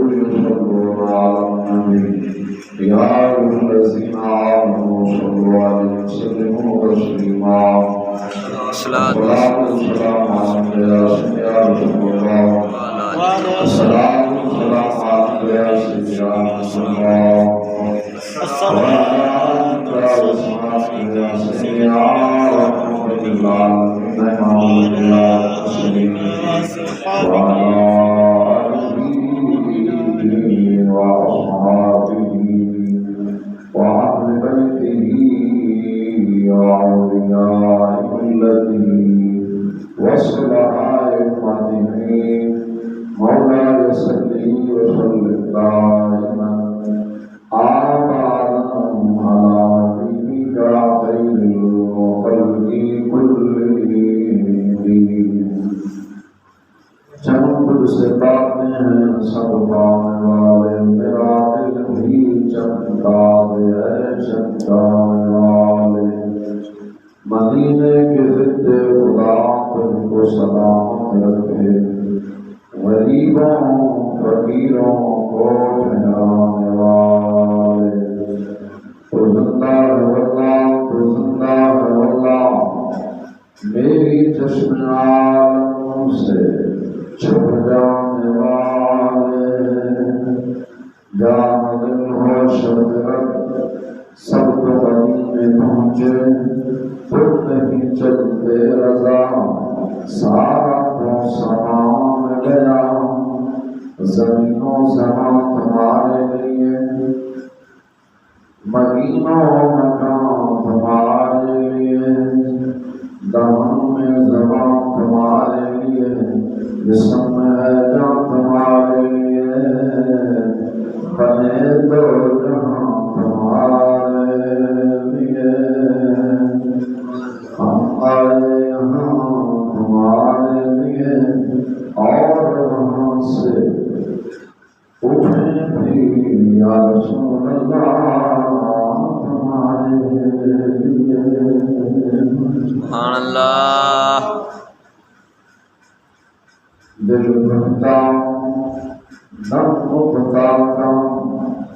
يصلون على النبي يا أيها الذين آمنوا صلوا عليه وسلموا تسليما الصلاة والسلام عليك يا سيدي رسول الله الصلاة والسلام عليك يا سيدي رسول الله الصلاة والسلام يا سيدي رحمة الله محمد يا سيدي وعلى وأصحابه وأهل بيته وأوليائه الذي وصل أئمته مولاي صل وسلم دائما أبدا على حبيبك خير الخلق كلهم چمک سے پاتے ہیں سب پانے والے میرا دل بھی چمکا دے چمکانے والے مدینے کے ضد خدا تم کو سلامت رکھے غریبوں فقیروں کو ٹھہرانے والے تو زندہ ہے واللہ تو زندہ ہے واللہ میری چشم عالم سے چھپ جانے والے جان دل ہو شہرت سب تو غنی میں پہنچے خود نہیں چلتے رضا سارا تو سامان گیا زمین و زمان تمہارے لیے مدینہ و مکان تمہارے لیے دمن میں زبان تمہارے لیے جسم ہے جان تمہارے لیے بنے دو جہاں تمہارے لیے ہم آئے یہاں تمہارے لیے اور وہاں سے اٹھیں بھی یا رسول اللہ تمہارے لیے سبحان اللہ دل بھرتا دم بتاتا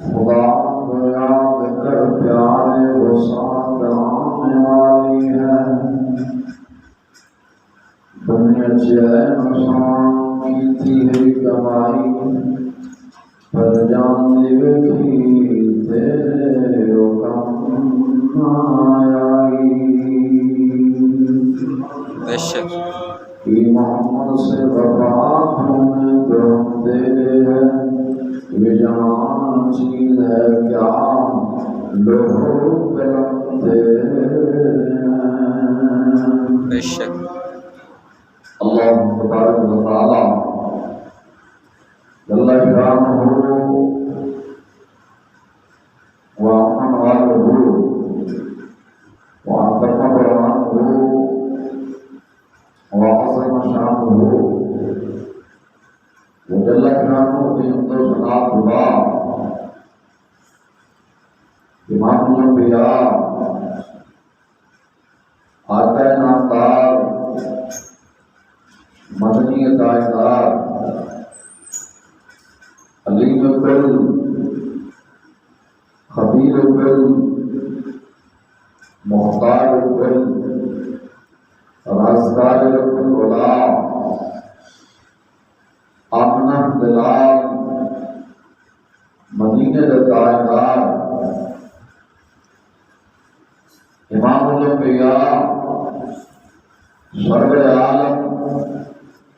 خدا کو یاد کر پیارے وہ ساتھ آنے والی ہے دنیا چین مسان کی تھی ہے کمائی پر جان دیوے کی تیرے کم آئی بے شک محمد سے وفات ہونے تو ہم تیرے ہیں یہ جہان چیز ہے کیا لوہو قلم تیرے ہیں بے شک اللہ تبارک و تعالی جل شانہ وامن والہ وعظم برہانہ وعظم شانہ وجل شانہ کی اندر صلاة اللہ امام الانبیاء آقا نامدار مدنی عطائیدار علیم کل خبیر کل مختار کل رازدار العلا آمنہ دلال مدینہ عطائیدار امام الانبیاء سرور عالم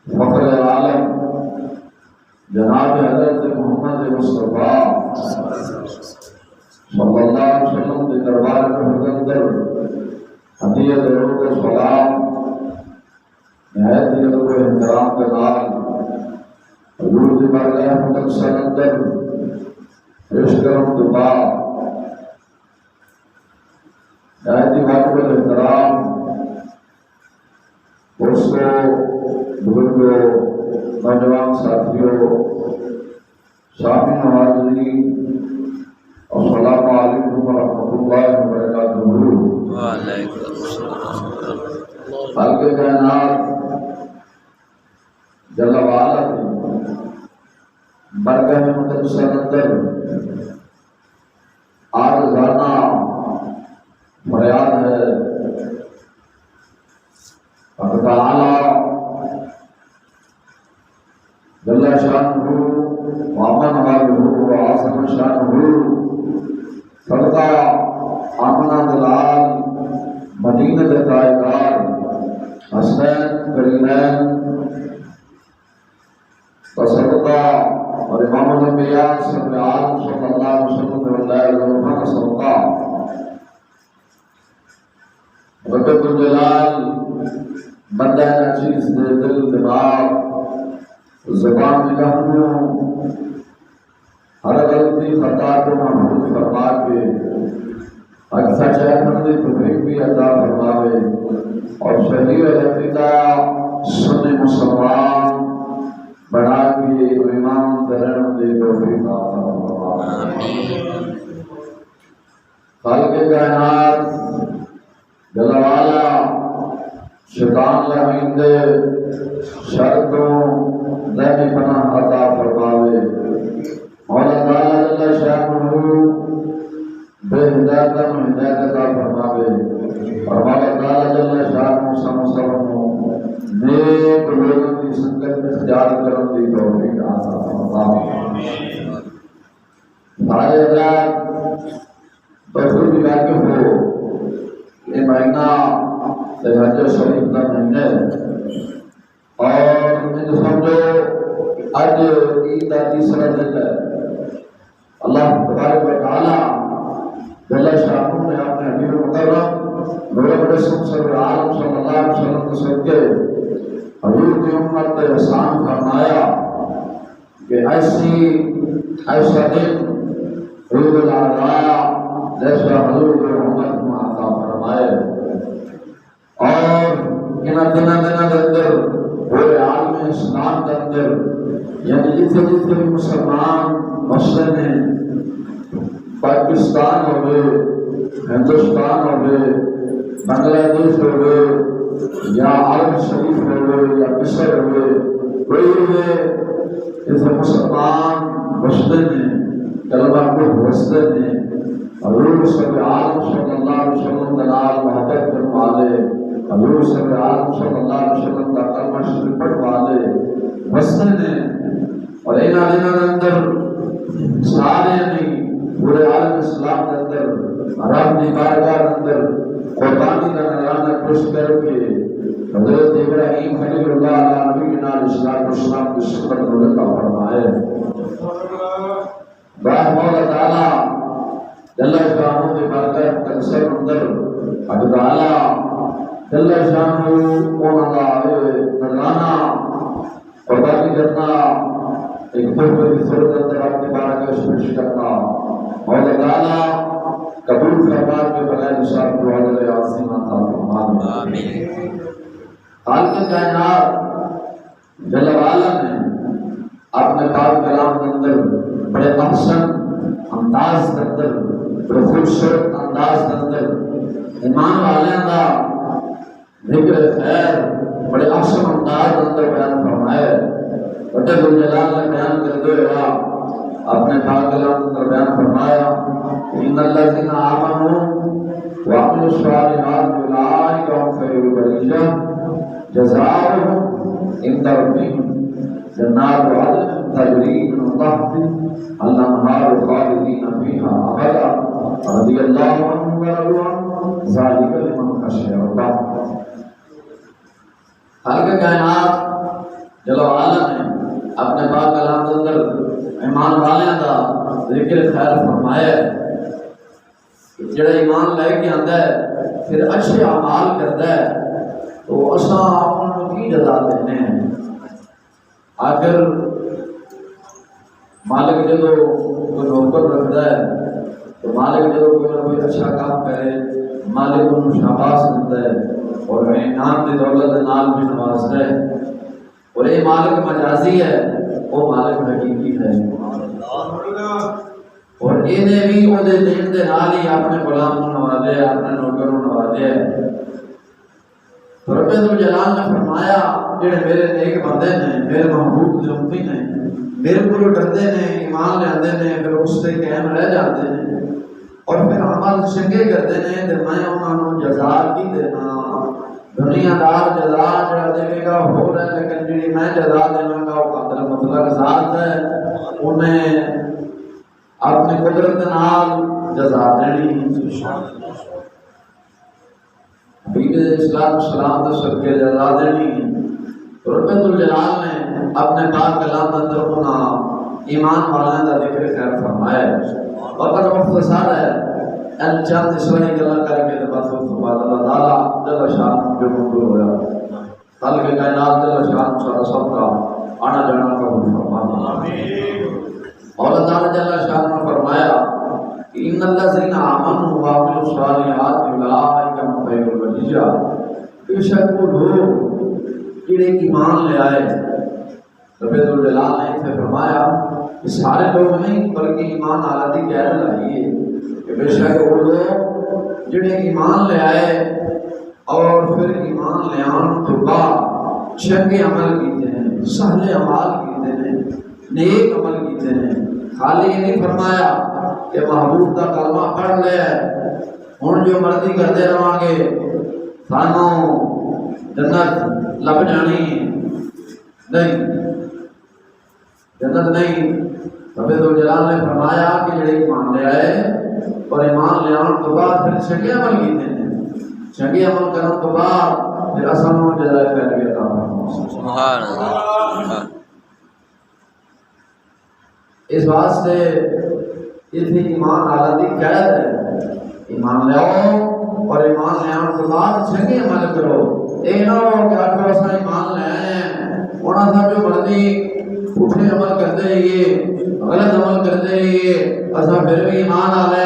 فخر عالم جناب حضرت محمد مصطفیٰ صلی اللہ علیہ وسلم کے دربار میں اندر ہدیہ درود و سلام نہایت ادب و احترام کے نال حضور کی بارگاہ مقدس اندر پیش کرم دعا نہایت واجب الاحترام دوستوں بزرگوں نوجوان ساتھیوں سامعین حاضرین السلام علیکم ورحمۃ اللہ وبرکاتہ۔ وعلیکم السلام۔ خالق کائنات جل وعلا کی برگاہ مقدسہ اندر عارضانہ فریاد ہے حق تعالی جل شانہ وامن والہ وعظم شانہ صدقہ آمنہ دلال مدینہ تائیدار حسنین کرینین وصدقہ اور امام الانبیاء صلی اللہ علیہ وسلم صدقہ رب الجلال بندہ نچیز دے دل دماغ زبان نگاہوں ہر غلطی خطا کو محفوظ فرما کے اکثر چاہنے دی توفیق بھی عطا فرماوے اور شہید الحقیقہ سنی مسلمان بنا کے امام درن دی توفیق عطا فرماوے خالق کائنات جل والا شیطان لعین دے شرطوں دہنی پناہ عطا فرماوے مولا تعالی جل شانہ بے ہدایت میں ہدایت عطا فرماوے اور مولا تعالی جل شانہ سمسرموں نیک لوگوں کی سنگت اختیار کرن دی توفیق عطا فرماوے سارے حضرات بخود بھی واقف ہو یہ مہینہ حج شریف کا مہینہ اور مجھے سمجھو آج عید کا تیسرا دن ہے اللہ تبارک و تعالی جل شانہ نے اپنے حبیب مکرم نور رسول صلی اللہ علیہ وسلم کے صدقے حضور کی امت پر احسان فرمایا کہ ایسا دن عید الاضحیٰ جیسا حضور کی امت کو عطا فرمائے اور ان دنوں کے اندر پورے عالم اسلام کے اندر یعنی جتنے بھی مسلمان مسلم ہیں پاکستان ہو گئے ہندوستان ہو گئے بنگلہ دیش ہو گئے یا عرب شریف ہو گئے یا مصر ہو گئے کوئی ہوئے جیسے مسلمان مسلم ہیں کلمہ کو مسلم ہیں حضور صلی اللہ علیہ وسلم کا نام محبت کرنے والے حضور صلی اللہ علیہ وسلم کا کلمہ شریف پڑھنے والے مسلم ہیں اور ان دنوں کے اندر سارے نہیں پورے عالم اسلام کے اندر عرب کی بارگاہ کے اندر قربانی کا نذرانہ پیش کر کے حضرت ابراہیم خلیل اللہ علیہ نبینا علیہ السلام کی سنت عطا فرمائے باہ مولا تعالی جل شانہ کی بارگاہ مقدسہ اندر حق تعالی جل شانہ انہاں دا نذرانہ قربانی کرنا ایک تحفے کی صورت اندر اپنے بارگاہ پیش کرنا مولا تعالی قبول فرما کے بغیر نشان کو حضرت عظیم عطا فرمائے آمین خالق کائنات جل والا نے اپنے پاک کلام کے اندر بڑے احسن انداز کے اندر بڑے خوبصورت انداز کے اندر ایمان والوں کا ذکر خیر بڑے احسن انداز کے اندر بیان فرمایا بڑے ذوالجلال نے بیان کرتے ہوئے اپنے پاک کلام کے اندر بیان فرمایا ان الذین آمنوا وعملوا الصالحات اولئک هم خیر البریہ جزاؤہم عند ربہم جنات عدن تجری من تحتها الانہار خالدین فیہا ابدا رضی اللہ عنہم ورضوا عنہ ذلک لمن خشی ربہ خالق کائنات جل وعلا نے اپنے پاک کلام کے اندر ایمان والوں کا ذکر خیر فرمایا جڑا ایمان لے کے آندا ہے پھر اچھے اعمال کرتا ہے تو اساں اپنوں کی جزا دینے ہیں آخر مالک جب کوئی نوکر رکھتا ہے تو مالک جب کوئی نہ کوئی اچھا کام کرے مالک انہوں شاباش دیتا ہے اور انعام کی دولت نال بھی نوازتا ہے اور یہ مالک مجازی ہے وہ مالک حقیقی ہے اور انہیں بھی وہ دین دے نال ہی اپنے غلام کو نوازے اپنے نوکر کو نوازے رب الجلال نے فرمایا جڑے میرے نیک بندے نے میرے محبوب دے امتی نے میرے کو ڈردے نے ایمان لے آندے نے پھر اس سے قائم رہ جاتے ہیں اور پھر عمل چنگے کرتے ہیں تے میں انہاں نوں جزا کی دینا دنیا دار جزا جڑا دے گا ہو رہا ہے لیکن جڑی میں جزا دیواں گا وہ قدر مطلق ذات ہے انہیں اپنی قدرت نال جزا دینی حبیب اسلام سلام دے صدقے جزا دینی رب الجلال نے اپنے پاک کلام اندر انہاں ایمان والوں کا ذکر خیر فرمایا وقت مختصر ہے ان چند اسلامی گلا کر کے بس اللہ تعالی جل شان جو منظور ہوا خالق کائنات جل شان سارا سب کا آنا جانا قبول فرما آمین اور اللہ تعالی جل شان نے فرمایا ان الذين امنوا وعملوا الصالحات اولئک هم خیر البریہ بے شک وہ لوگ جڑے ایمان لے آئے رب الجلال نے اسے فرمایا کہ سارے لوگ نہیں بلکہ ایمان والا دی کہہ رہی ہے کہ بے شک وہ لوگ جڑے ایمان لے آئے اور پھر ایمان لے آن تو بعد چنگے عمل کیتے ہیں صالح اعمال کیتے ہیں نیک عمل کیتے ہیں خالی یہ نہیں فرمایا کہ محبوب کا کلمہ پڑھ لے ہن جو مرضی کرتے رہاں گے سانوں جنت لب جانی نہیں جنت نہیں رب الجلال نے فرمایا کہ جڑے ایمان لے آئے اور ایمان لے آن تو بعد پھر چنگے عمل کیتے ہیں چنگے عمل کرنے تو بعد پھر اسانوں جزائے خیر عطا فرمائے سبحان اللہ اس واسطے اس ایمان والا دی قید ہے ایمان لے آؤ اور ایمان لے آن تو بعد چنگے عمل کرو اے نہ ہو کہ آٹھ واسا ایمان لے آئے ہیں انہاں سا جو مرضی اٹھے عمل کرتے یہ غلط عمل کرتے یہ ایسا پھر بھی ایمان آ لے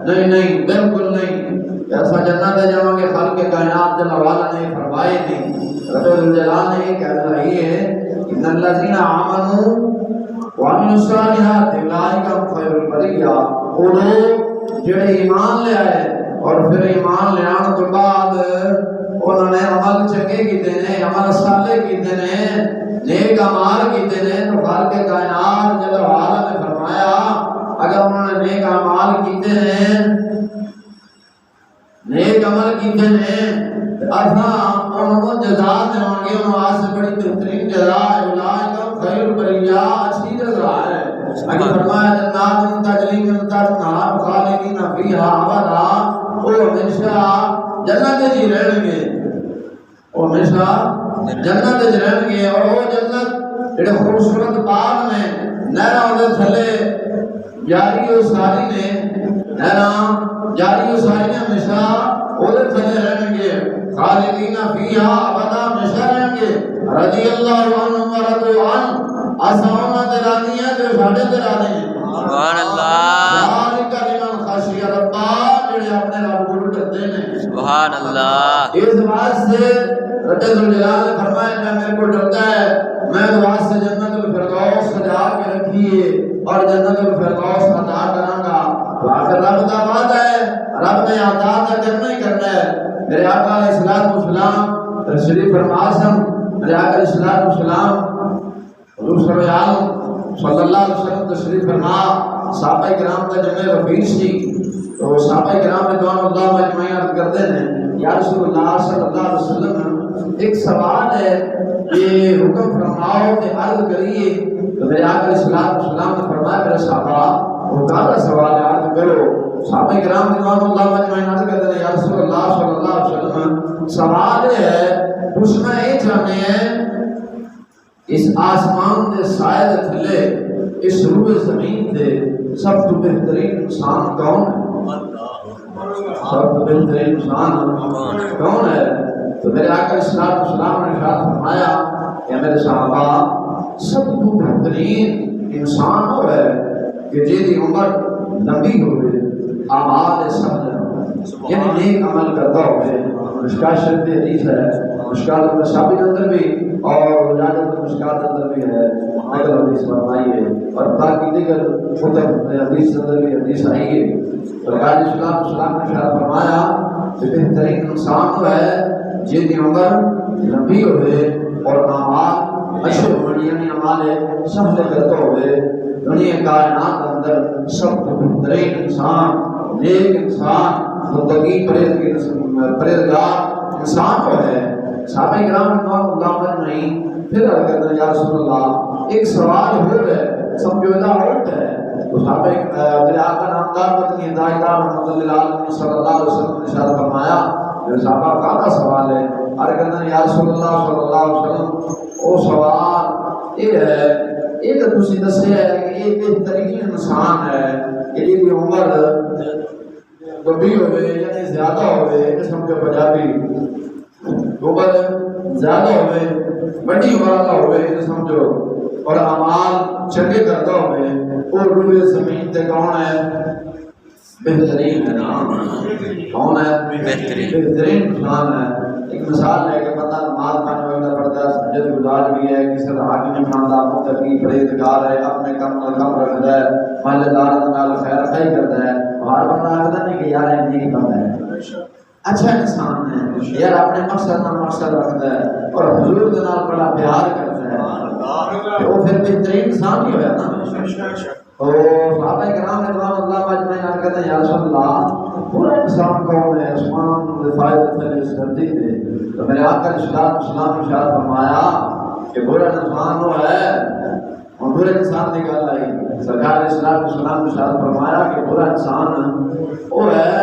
نہیں نہیں بالکل نہیں ایسا جنت ہے جہاں کے خالق کائنات جل والا نے فرمائے نہیں رب الجلال نے یہ کہہ رہی ہے ان الذين آمنوا وعملوا الصالحات اولئک هم خیر البریہ وہ لوگ جڑے ایمان لے آئے اور پھر ایمان لے آنے تو بعد انہوں نے عمل چنگے کیتے ہیں عمل صالح کیتے ہیں نیک اعمال کیتے ہیں تو خالق کائنات جل وعلا نے فرمایا اگر انہوں نے نیک اعمال کیتے ہیں نیک عمل کیتے ہیں اساں انہوں کو جزا دیں گے انہوں واسطے بڑی بہترین جزا ہے اولئک خیر البریہ اچھی جزا ہے اگر فرمایا جنات تجری من تحتها الانہار خالدین فیہا ابدا وہ ہمیشہ جنت جی رہن گے وہ ہمیشہ جنت جی رہن گے اور وہ جنت جڑے خوبصورت باغ میں نہراں دے تھلے جاری و ساری نے نہراں جاری و ساری نے ہمیشہ وہ دے تھلے رہن گے خالدین فیہا ابدا ہمیشہ رہیں گے رضی اللہ عنہم ورضوا عنہ آسانہ دلانی ہے جو ساڑھے دلانے ہیں سبحان اللہ ذالک لمن خشی ربا جڑے اپنے رب کو ڈرتے ہیں سبحان اللہ اس واسطے رب الجلال نے فرمایا کہ میرے کو ڈرتا ہے میں واسطے جنت الفردوس سجا کے رکھیے اور جنت الفردوس عطا کراں گا آخر رب کا وعدہ ہے رب نے عطا تو کرنا ہی کرنا ہے میرے آقا علیہ الصلوۃ والسلام تشریف فرما سن میرے آقا علیہ الصلوۃ والسلام حضور صلی اللہ علیہ وسلم تشریف فرما صحابہ کرام کا جمع رفیق سی تو صحابہ کرام رضوان اللہ مجمعین عرض کرتے ہیں یا رسول اللہ صلی اللہ علیہ وسلم ایک سوال ہے کہ حکم فرماؤ کہ عرض کریے تو میرے آقا علیہ السلام نے فرمایا میرے صحابہ وہ کہا سوال ہے عرض کرو صحابہ کرام رضوان اللہ مجمعین عرض کرتے ہیں یا رسول اللہ صلی اللہ علیہ وسلم سوال ہے پوچھنا یہ چاہتے ہیں اس آسمان دے سائے دے تھلے اس روح زمین دے سب تو بہترین انسان کون ہے سب تو بہترین انسان کون ہے تو میرے آقا اسلام نے ارشاد فرمایا کہ میرے صحابہ سب تو بہترین انسان وہ ہے کہ جیدی عمر لمبی ہوئے آباد سب یعنی نیک عمل کرتا ہوئے مشکات شریف حدیث ہے مشکات مصابی اندر بھی اور ولادت مشکات اندر بھی ہے نقل حدیث فرمائی ہے اور باقی دیگر خطب حدیث اندر بھی حدیث آئی ہے اور قائد اسلام نے ارشاد فرمایا کہ بہترین انسان وہ ہے جن کی عمر لمبی ہوئے اور اعمال اشر ہوئے یعنی اعمال سہل کرتا ہوئے دنیا کائنات اندر سب کو بہترین انسان نیک انسان متقی پرہیزگار انسان کو ہے۔ صحابہ کرام رضوان اللہ علیہم نہیں پھر عرض کرتے ہیں یا رسول اللہ ایک سوال ہو ہے سمجھوتا الٹ ہے۔ تو صحابہ میرے آقا نامدار مدنی ہدایتار رحمۃ اللہ علیہ صلی اللہ علیہ وسلم نے ارشاد فرمایا جو صحابہ کا سوال ہے عرض کرتے ہیں یا رسول اللہ صلی اللہ علیہ وسلم وہ سوال یہ ہے یہ تو تسی دسیا ہے کہ یہ بہترین انسان ہے کہ جی عمر لمبی ہوئے یعنی زیادہ ہوئے یہ سمجھو پنجابی عمر زیادہ ہوئے بڑی عمر والا ہوئے یہ سمجھو اور اعمال چنگے کرتا ہوئے اور روئے زمین تے کون ہے بہترین ہے نا کون ہے بہترین انسان ہے۔ ایک مثال ہے کہ بندہ نماز پڑھنے والا پڑھتا ہے سجد گزار بھی ہے کسی کا حق نہیں مانتا متقی پرہیزگار ہے اپنے کم نال کم رکھتا ہے محلے دار نال خیر خائی کرتا ہے ہر بندہ آخر نہیں کہ یار ایک بندہ ہے اچھا انسان ہے یار اپنے مقصد نہ مقصد رکھتا ہے اور حضور کے نال بڑا پیار کرتا ہے وہ پھر بہترین انسان ہی ہوا نا۔ تو صحابہ کرام رضوان اللہ اجمعین کہتے ہیں یا رسول اللہ پورا انسان کون ہے عثمان فائدہ تھے اس دھرتی پہ تو میرے آقا اسلام ارشاد فرمایا کہ برا انسان وہ ہے اور برے انسان کی گل آئی سرکار اسلام ارشاد فرمایا کہ برا انسان وہ ہے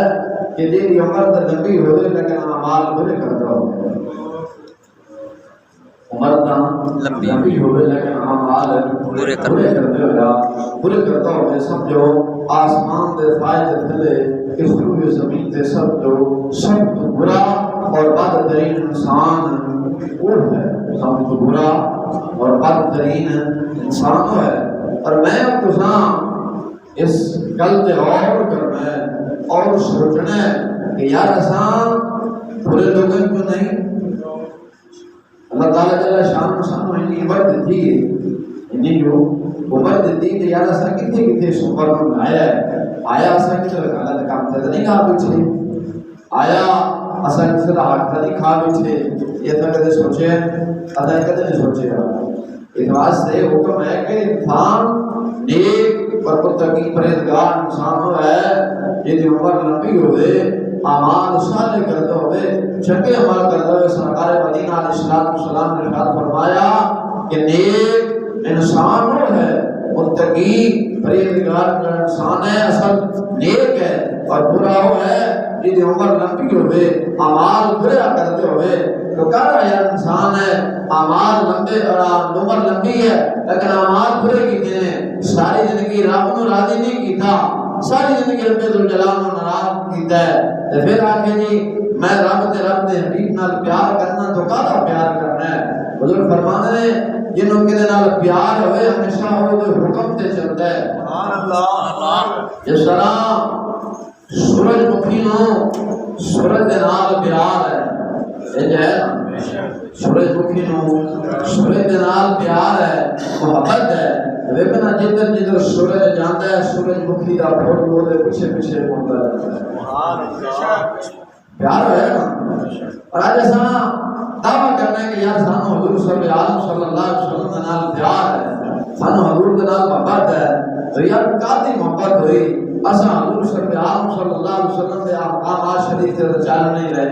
کہ جی عمر تو لمبی ہوئے لیکن اعمال برے کرتا ہو عمر لمبی ہوئے لیکن اعمال برے کرتا ہوئے سمجھو آسمان دے فائدے تھلے اس روئے زمین تے سب تو برا اور بدترین انسان وہ ہے سب تو برا اور بدترین انسان وہ ہے۔ اور میں اب تو اس گل تے غور کرنا ہے اور سوچنا ہے کہ یار اساں برے لوگوں کو نہیں اللہ تعالیٰ جل شان سانو اتنی عمر دیتی ہے اتنی جو عمر دیتی کہ یار اساں کتنے کتنے سفر میں آیا اساں کتنے غلط کام تے نہیں کہا پیچھے آیا اساں کسی کا حق نہیں کھا پیچھے یہ تو کدے سوچے اساں کدے نہیں سوچے اس واسطے حکم ہے کہ انسان نیک اور متقی پرہیزگار انسان ہو ہے جن کی عمر لمبی ہوئے اعمال صالح کرتے ہوئے چنگے عمل کرتے ہوئے سرکار مدینہ علیہ السلام نے ارشاد فرمایا کہ نیک انسان وہ ہے متقی پرہیزگار انسان ہے اصل نیک ہے اور برا وہ ہے جن کی عمر لمبی ہوئے اعمال برے کرتے ہوئے تو کہہ رہا ہے انسان ہے اعمال لمبے اور عمر لمبی ہے لیکن اعمال برے کیتے ہیں ساری زندگی رب کو راضی نہیں کیتا ساری زندگی رب ذوالجلال کو ناراض کیتا ہے پھر آگے جی میں رب دے حبیب نال پیار کرنا تو کہدا پیار کرنا ہے حضور فرماتے ہیں جنہوں کے نال پیار ہوئے ہمیشہ وہ حکم تے چلتا ہے سبحان اللہ جس طرح سورج مکھی نو سورج دے نال پیار ہے یہ ہے سورج مکھی نو سورج دے نال پیار ہے محبت ہے لیکن جدھر جدھر سورج جاتا ہے سورج مکھی کا پھول وہ پیچھے پیچھے پڑتا ہے پیار ہے نا۔ اور آج ایسا دعویٰ کرنا ہے کہ یار سانو حضور صلی اللہ علیہ وسلم کے نال پیار ہے سانو حضور کے نال محبت ہے تو یار کافی محبت ہوئی اساں حضور صلی اللہ علیہ وسلم کے احکامات شریف سے چل نہیں رہے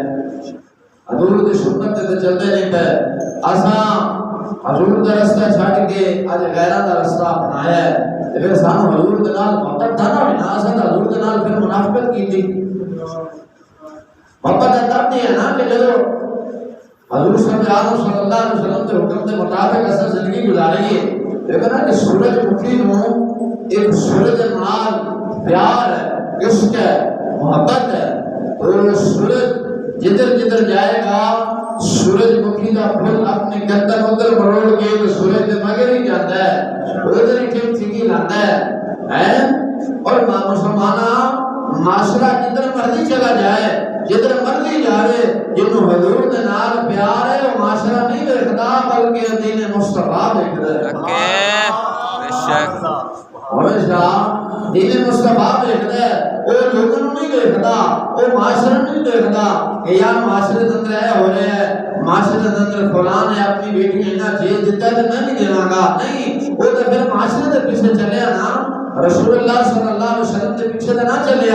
حضور کی سنت سے چلتے نہیں پے اساں حضور کا رستہ چھڈ کے اج غیراں دا رستہ اپنایا ہے تے پھر سانو حضور دے نال محبت تھا نا اساں حضور دے نال پھر منافقت کیتی محبت تب نہیں ہے نا کہ جدو حضور صلی اللہ علیہ وسلم کے حکم کے مطابق اساں زندگی گزاری ہے لیکن کہ سورج مکھی نو ایک سورج نال پیار ہے عشق ہے محبت ہے اور سورج جدھر جدھر جائے گا سورج مکھی کا پھول اپنے گردن ادھر مروڑ کے تو سورج کے مگر ہی جاتا ہے ادھر ہی ٹھیک ٹھیک لاتا ہے اور مسلمانہ معاشرہ جدھر مرضی چلا جائے جدھر مرضی جائے جنہوں حضور کے نال پیار ہے وہ معاشرہ نہیں دیکھتا بلکہ دین مصطفیٰ دیکھتا ہے ہمیشہ دین مصطفیٰ دیکھتا ہے، وہ لوگوں نہیں دیکھتا، وہ معاشرے نہیں دیکھتا کہ یار معاشرے کے اندر ہے ہو رہے ہیں، معاشرے کے اندر فلان ہے اپنی بیٹی نے نہ جیل دیتا ہے تو میں نہیں دینا گا، نہیں، وہ تو پھر معاشرے کے پیچھے چلے نا، رسول اللہ صلی اللہ علیہ وسلم کے پیچھے تو نہ چلے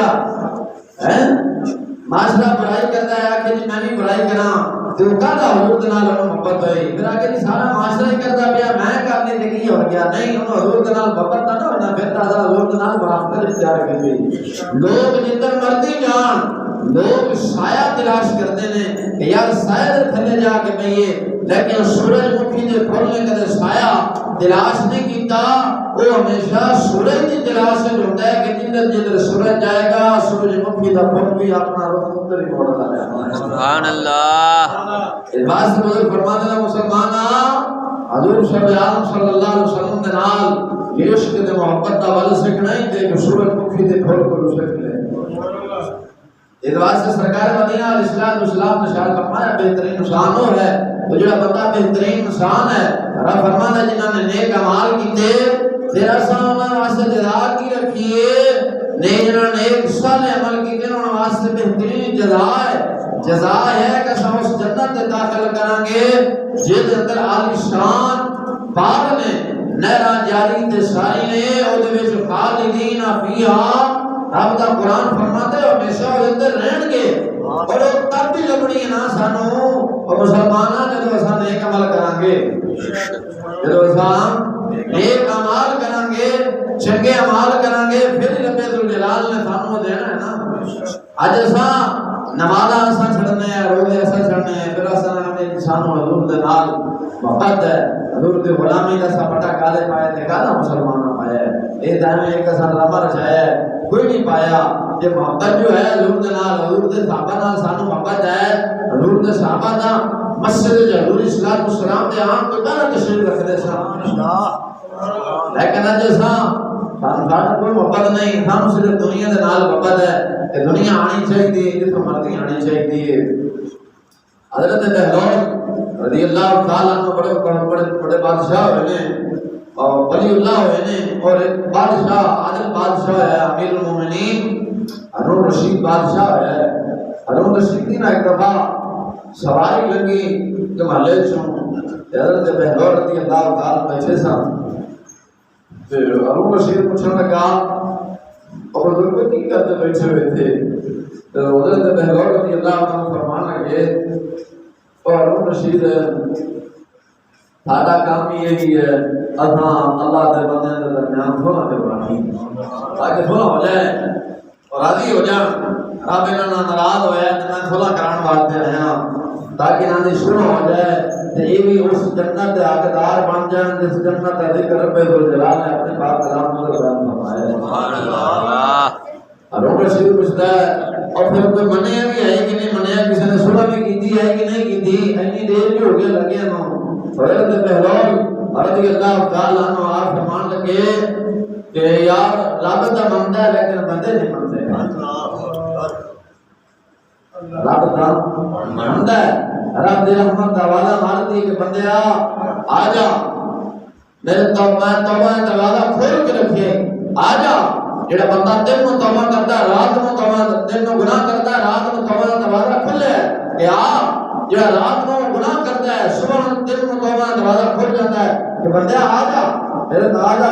معاشرہ برائی کرتا ہے کہ میں بھی برائی کراں تو کہتا حضور کے نال محبت ہوئی، پھر آگے نہیں سارا معاشرہ ہی کرتا پیا میں کرنے کے لیے ہو گیا، نہیں انہوں حضور کے نال محبت نہ ہونا، پھر تازہ حضور کے نال منافقت اختیار کر گئی۔ لوگ جدھر مرضی جان، لوگ سایہ تلاش کرتے ہیں کہ یار سایہ تھلے جا کے پئیے، لیکن سورج مکھی دے پھول نے کدے سایہ تلاش نہیں کیتا، وہ ہمیشہ سورج کی تلاش سے ہوتا ہے کہ جدھر جدھر سورج جائے گا سورج مکھی دا پھول بھی اپنا رخ ادھر ہی موڑ لاتا ہے۔ سبحان اللہ۔ اس بات سے بزرگ فرماتے ہیں مسلمانہ حضور صلی اللہ علیہ وسلم کے نال یہ عشق تے محبت دا ول سکھنا ہی تے کہ سورج مکھی دے پھول کو سکھ لے۔ اس بات سے سرکار مدینہ علیہ السلام نے ارشاد فرمایا بہترین انسان وہ ہے تو جڑا بندہ بہترین انسان ہے، رب فرماتا ہے جنہاں نے نیک اعمال کیتے تیرا سامان واسطے جزا کی رکھیے، جنہاں نے نیک صالح عمل کیتے انہاں واسطے بہترین جزا ہے، جزا ہے کہ ہم اس جنت میں داخل کریں گے جس اندر عالی شان باغ نے نہراں جاری تے ساری نے او دے وچ خالدین فیہا، رب دا قرآن فرماتا ہے ہمیشہ وہ اندر رہن گے، اور وہ تب بھی لبنی ہے نا سانو اور مسلمانہ جدو اساں نیک عمل کریں گے، جدو اساں نیک عمل کریں گے چنگے عمل کریں گے پھر رب ذوالجلال نے سانو دینا ہے نا۔ اج اساں نمازاں اساں چھڑنے ہیں، روزے اساں چھڑنے ہیں، پھر اساں نے انسانوں حضور دے نال محبت ہے، حضور دی غلامی دا سا پٹا کالے پائے تے کالا مسلمانوں پایا ہے، اے دائیں ایک اساں لمبا رچایا ہے کوئی نہیں پایا۔ یہ محبت جو ہے حضور دے نال، حضور دے صحابہ نال سانو محبت ہے، حضور دے صحابہ دا مسجد حضور صلی اللہ علیہ وسلم دے عام کوئی بڑا تشریف رکھدے سن، لیکن اج سانو کوئی محبت نہیں، سانو صرف دنیا دے نال محبت ہے کہ دنیا آنی چاہیے جتوں مرضی آنی چاہیے۔ حضرت بہلول رضی اللہ تعالیٰ عنہ بڑے بادشاہ ہوئے نے اور ولی اللہ ہوئے نے، اور ایک بادشاہ عادل بادشاہ ہے امیر المومنین ہارون رشید بادشاہ ہے۔ ہارون رشید کی نا ایک دفعہ سواری لگی کہ محلے چوں حضرت بہلول رضی اللہ تعالیٰ بیٹھے سن، پھر ہارون رشید پوچھنے لگا اور بزرگ کی کرتے بیٹھے ہوئے تھے، تو حضرت بہلول رضی اللہ تعالیٰ فرمان لگے اور ہارون رشید سادہ کام یہی ہے اساں اللہ دے بندے دے درمیان تھوڑا کروائی تاکہ تھوڑا ہو جائے اور راضی ہو جان، رب انہاں نال ناراض ہویا تے میں تھوڑا کران واسطے آیا تاکہ انہاں دی شروع ہو جائے تے یہ بھی اس جنت دے حقدار بن جان جس جنت کا ذکر رب ذوالجلال نے اپنے پاک کلام میں بیان فرمایا ہے۔ سبحان اللہ۔ ہارون رشید پوچھتا ہے اور پھر کوئی منیا بھی ہے کہ نہیں منیا، کسی نے سنا بھی کیتی ہے کہ نہیں کیتی، اتنی دیر بھی ہو گئی لگے ہوں۔ حضرت بہلول رضی اللہ تعالیٰ عنہ آپ فرمان لگے کہ یار رب دا مندا ہے لیکن بندے نہیں منتے، رب دا مندا ہے، رب دی رحمت دا وعدہ مارتی کہ بندیا آ جا میرے توبہ دروازہ کھول کے رکھے، آ جا۔ جڑا بندہ دن میں توبہ کرتا ہے رات میں توبہ، دن میں گناہ کرتا ہے رات میں توبہ دا دروازہ کھلے ہے کہ آ، جڑا رات میں گناہ کرتا ہے صبح دن میں توبہ دا دروازہ کھل جاتا ہے کہ بندہ آ جا میرے آ جا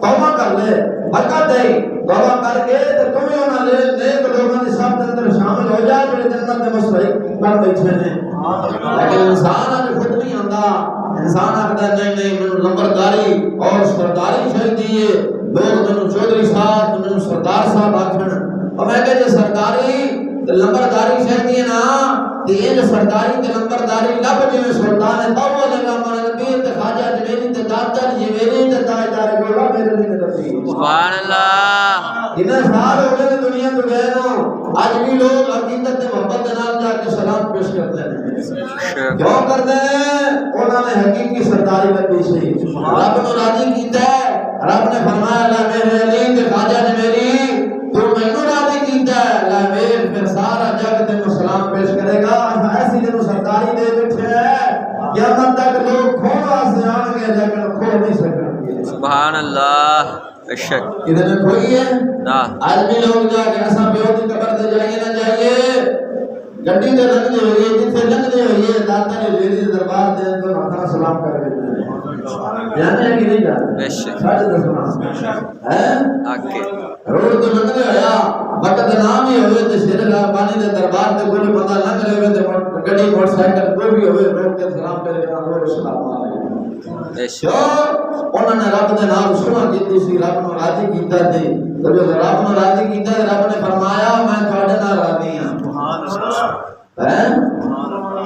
توبہ کر لے، برکت دے، توبہ کر کے تے تم بھی انہاں لے نیک لوگاں دی صف دے اندر شامل ہو جا جڑے جنت دے مستحق بن بیٹھے نے۔ لیکن انسان اج خود نہیں آندا، انسان آخدا نہیں نہیں مینوں نمبرداری اور سرداری چاہیے، لوگ مینوں چودھری صاحب مینوں سردار صاحب آکھن، اور میں کہ جے سرداری تے نمبرداری چاہیے نا تے یہ جو سرداری تے نمبرداری لب جویں سلطان توبہ دے گاما نبی تے خواجہ جویری تے داتا جویری تے تاجدار گولا میرے لیے نبی۔ سبحان اللہ۔ اتنے سال ہو گئے دنیا تو گئے نو، آج بھی لوگ عقیدت تے محبت دے نال جا کے سلام پیش کرتے ہیں، کیوں کرتے ہیں؟ انہوں نے حقیقی سرداری میں پیش نہیں، رب نے راضی کیتا ہے، رب نے فرمایا لا میرے علی تے خواجہ جویری تو مینوں راضی کیتا ہے، لا میرے پھر سارا جگ تے سلام پیش کرے گا۔ ایسی جنوں سرداری دے بیٹھے ہیں قیامت تک لوگ کھونا سے آن گے لیکن کھو نہیں سکیں گے۔ سبحان اللہ۔ بے شک ادھر میں کوئی ہے نہ آج بھی لوگ جا کے ایسا پیو کی قبر سے جائیے نہ جائیے گڈی تے لنگ دی ہوئی ہے جتھے لنگ دی ہوئی ہے داتا نے میری دربار دے تو ماتھا سلام کر کے جانے ہے کہ نہیں جانے بے شک ساڑھے دسنا ہے آگے روڈ تو لنگ دے ہویا وقت نام ہی ہوئے تے شیر بانی دے دربار تے کوئی بندہ لنگ رہے ہوئے تے گڈی موٹر سائیکل کوئی بھی ہوئے روڈ کے سلام کرے گا اور سلام علیکم بے شک کیوں انہوں نے رب دے نام سنا کیتی سی رب نو راضی کیتا تے تو جو رب نو راضی کیتا تے رب نے فرمایا میں تواڈے نال راضی ہاں سبحان اللہ ہے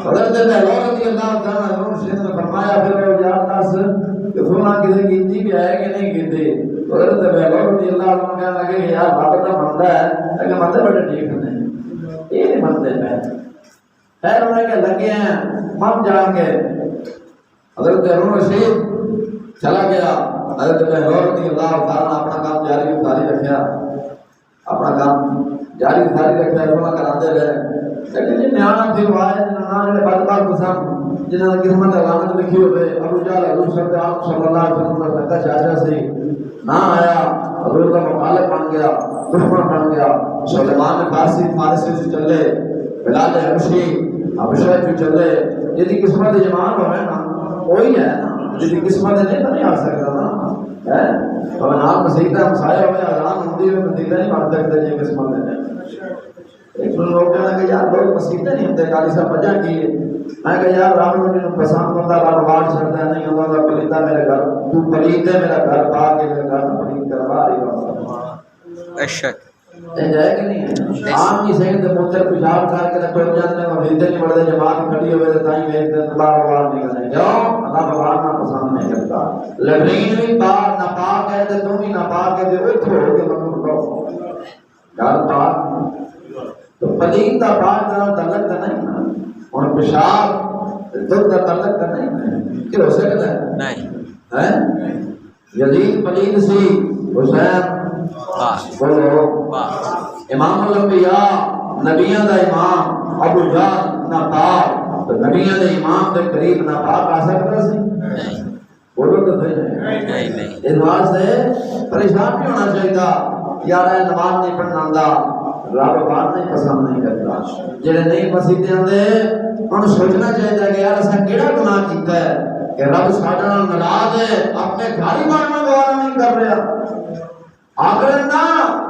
حضرت بلال رضی اللہ تعالی عنہ نے فرمایا پھر وہ یاد دس کہ سنا کسی کیتی بھی ہے کہ نہیں کیتی حضرت بلال رضی اللہ عنہ کہنے لگے کہ یار رب دا بندہ ہے لیکن متے بڑے ٹھیک نہیں یہ نہیں منتے پہ خیر انہیں کہ لگے ہیں من جان کے حضرت ہارون رشید چلا گیا حضرت بلال رضی اللہ تعالی عنہ اپنا کام جاری رکھا اپنا کام جاری رکھا سنا کراندے رہے لیکن یہ نیانا پھر وائے جنہاں نے بدکار قسم جنہاں قسمت علامت لکھی ہوئے ابو جہل حضور صلی اللہ علیہ وسلم کا سکا چاچا سے نہ آیا حضور کا مخالف بن گیا دشمن بن گیا سلیمان فارسی سے چلے بلال حبشی حبشہ سے چلے جدی قسمت جمان ہوئے نا وہی ہے نا جدی قسمت نہیں آ سکتا نا اور نام مسیحہ مسائل ہوئے اذان ہوتی ہے مسیحہ نہیں بن سکتے یہ قسمت ہے ایک لوگ کہنا کہ یار لوگ مسیحے نہیں ہوتے کالی صاحب وجہ کی ہے میں کہ یار رب نے پسند ہوتا رب واٹ چھڑتا ہے نہیں ہوتا پلیتا میرے گھر تو پلید ہے میرا گھر پا کے میرے گھر پلید کروا رہی ہوں بے شک جائے کہ نہیں ہے عام کی صحیح تے موتر پیشاب کر کے ٹوٹ جاتے ہیں اور ہلتے نہیں پڑتے جماعت کھڑی ہوئے تو تائیں ایک دن بار بار نکلتے کیوں اللہ بغار نہ پسند نہیں کرتا لٹرین بھی پاک نہ پاک ہے تو تم بھی نہ پاک ہے تو اٹھو کے مطلب کرو گھر پاک تو پلید کا پاک کا تعلق کا نہیں نا اور پیشاب دودھ کا تعلق کا نہیں کہ ہو سکتا ہے نہیں یزید پلید سی حسین بولو امام الانبیاء نبیوں دا امام ابو جہل ناپاک تو نبیوں دے امام دے قریب ناپاک آ سکتا سی بولو تو نہیں اس واسطے پریشان نہیں ہونا چاہیے یار نماز نہیں پڑھنا آندا رب بات نہیں پسند نہیں کرتا جڑے نہیں مسیتے آندے انہوں سوچنا چاہیے کہ یار اساں کیڑا گناہ کیتا ہے کہ رب ساڈے نال ناراض ہے اپنے گھر ہی ماننا گوارا نہیں کر رہا آخر نہ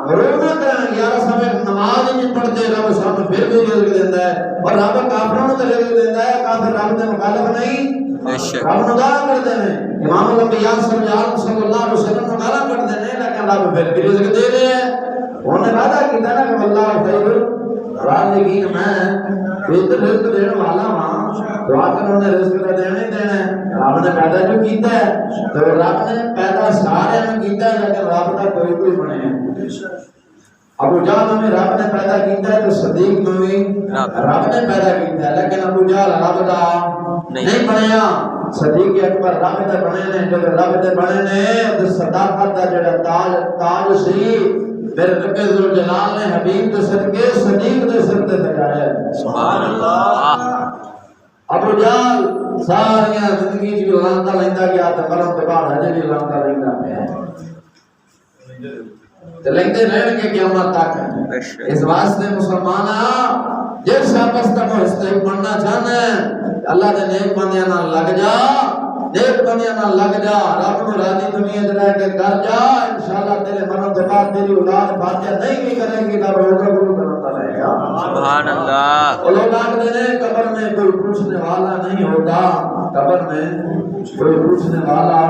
رونا کریں یار سمے نماز نہیں پڑھتے رب سامنے پھر بھی رزق دیتا ہے اور رب کافروں کو رزق دیتا ہے کافر رب کے مخالف نہیں رب نو گالا کرتے ہیں امام الانبیاء صلی اللہ علیہ وسلم نو گالا کرتے ہیں لیکن رب پھر بھی رزق دے رہے ہیں انہوں نے وعدہ کیتا نا کہ اللہ خیر رازقین میں بہتر رزق دینے والا ہاں تو آخر انہوں نے رزق کا دینا ہی دینا ہے رب نے پیدا جو کیتا ہے تو رب نے پیدا سارے میں کیتا ہے لیکن رب کا کوئی بنے ہیں ابو جہل میں رب نے پیدا کیتا ہے تو صدیق میں بھی رب نے پیدا کیتا ہے لیکن ابو جہل رب دا نہیں بنیا صدیق اکبر رب دے بنے نے جو رب دے بنے نے تو صداقت دا جڑا تاج سی میرے رب ذوالجلال نے حبیب کے صدقے صدیق دے سر تے سجایا ہے سبحان اللہ ابو جہل ساری زندگی وچ لعنتاں لیندا گیا تے مرن تو بعد ہجے بھی لعنتاں لیندا پیا تے لیندے رہن گے قیامت تک اس واسطے مسلماناں جس شخص تک مستحق بننا چاہنا ہے اللہ دے نیک بندیاں نال لگ جا نیک بندیاں نال لگ جا رب نو راضی دنیا وچ رہ کے کر جا انشاءاللہ تیرے مرن تو بعد تیری اولاد فاتحہ نہیں بھی کرے گی تب روزہ گرو بنتا رہے گا سبحان اللہ وہ لوگ آتے ہیں قبر میں کوئی پوچھنے والا نہیں ہوتا قبر میں کوئی پوچھنے والا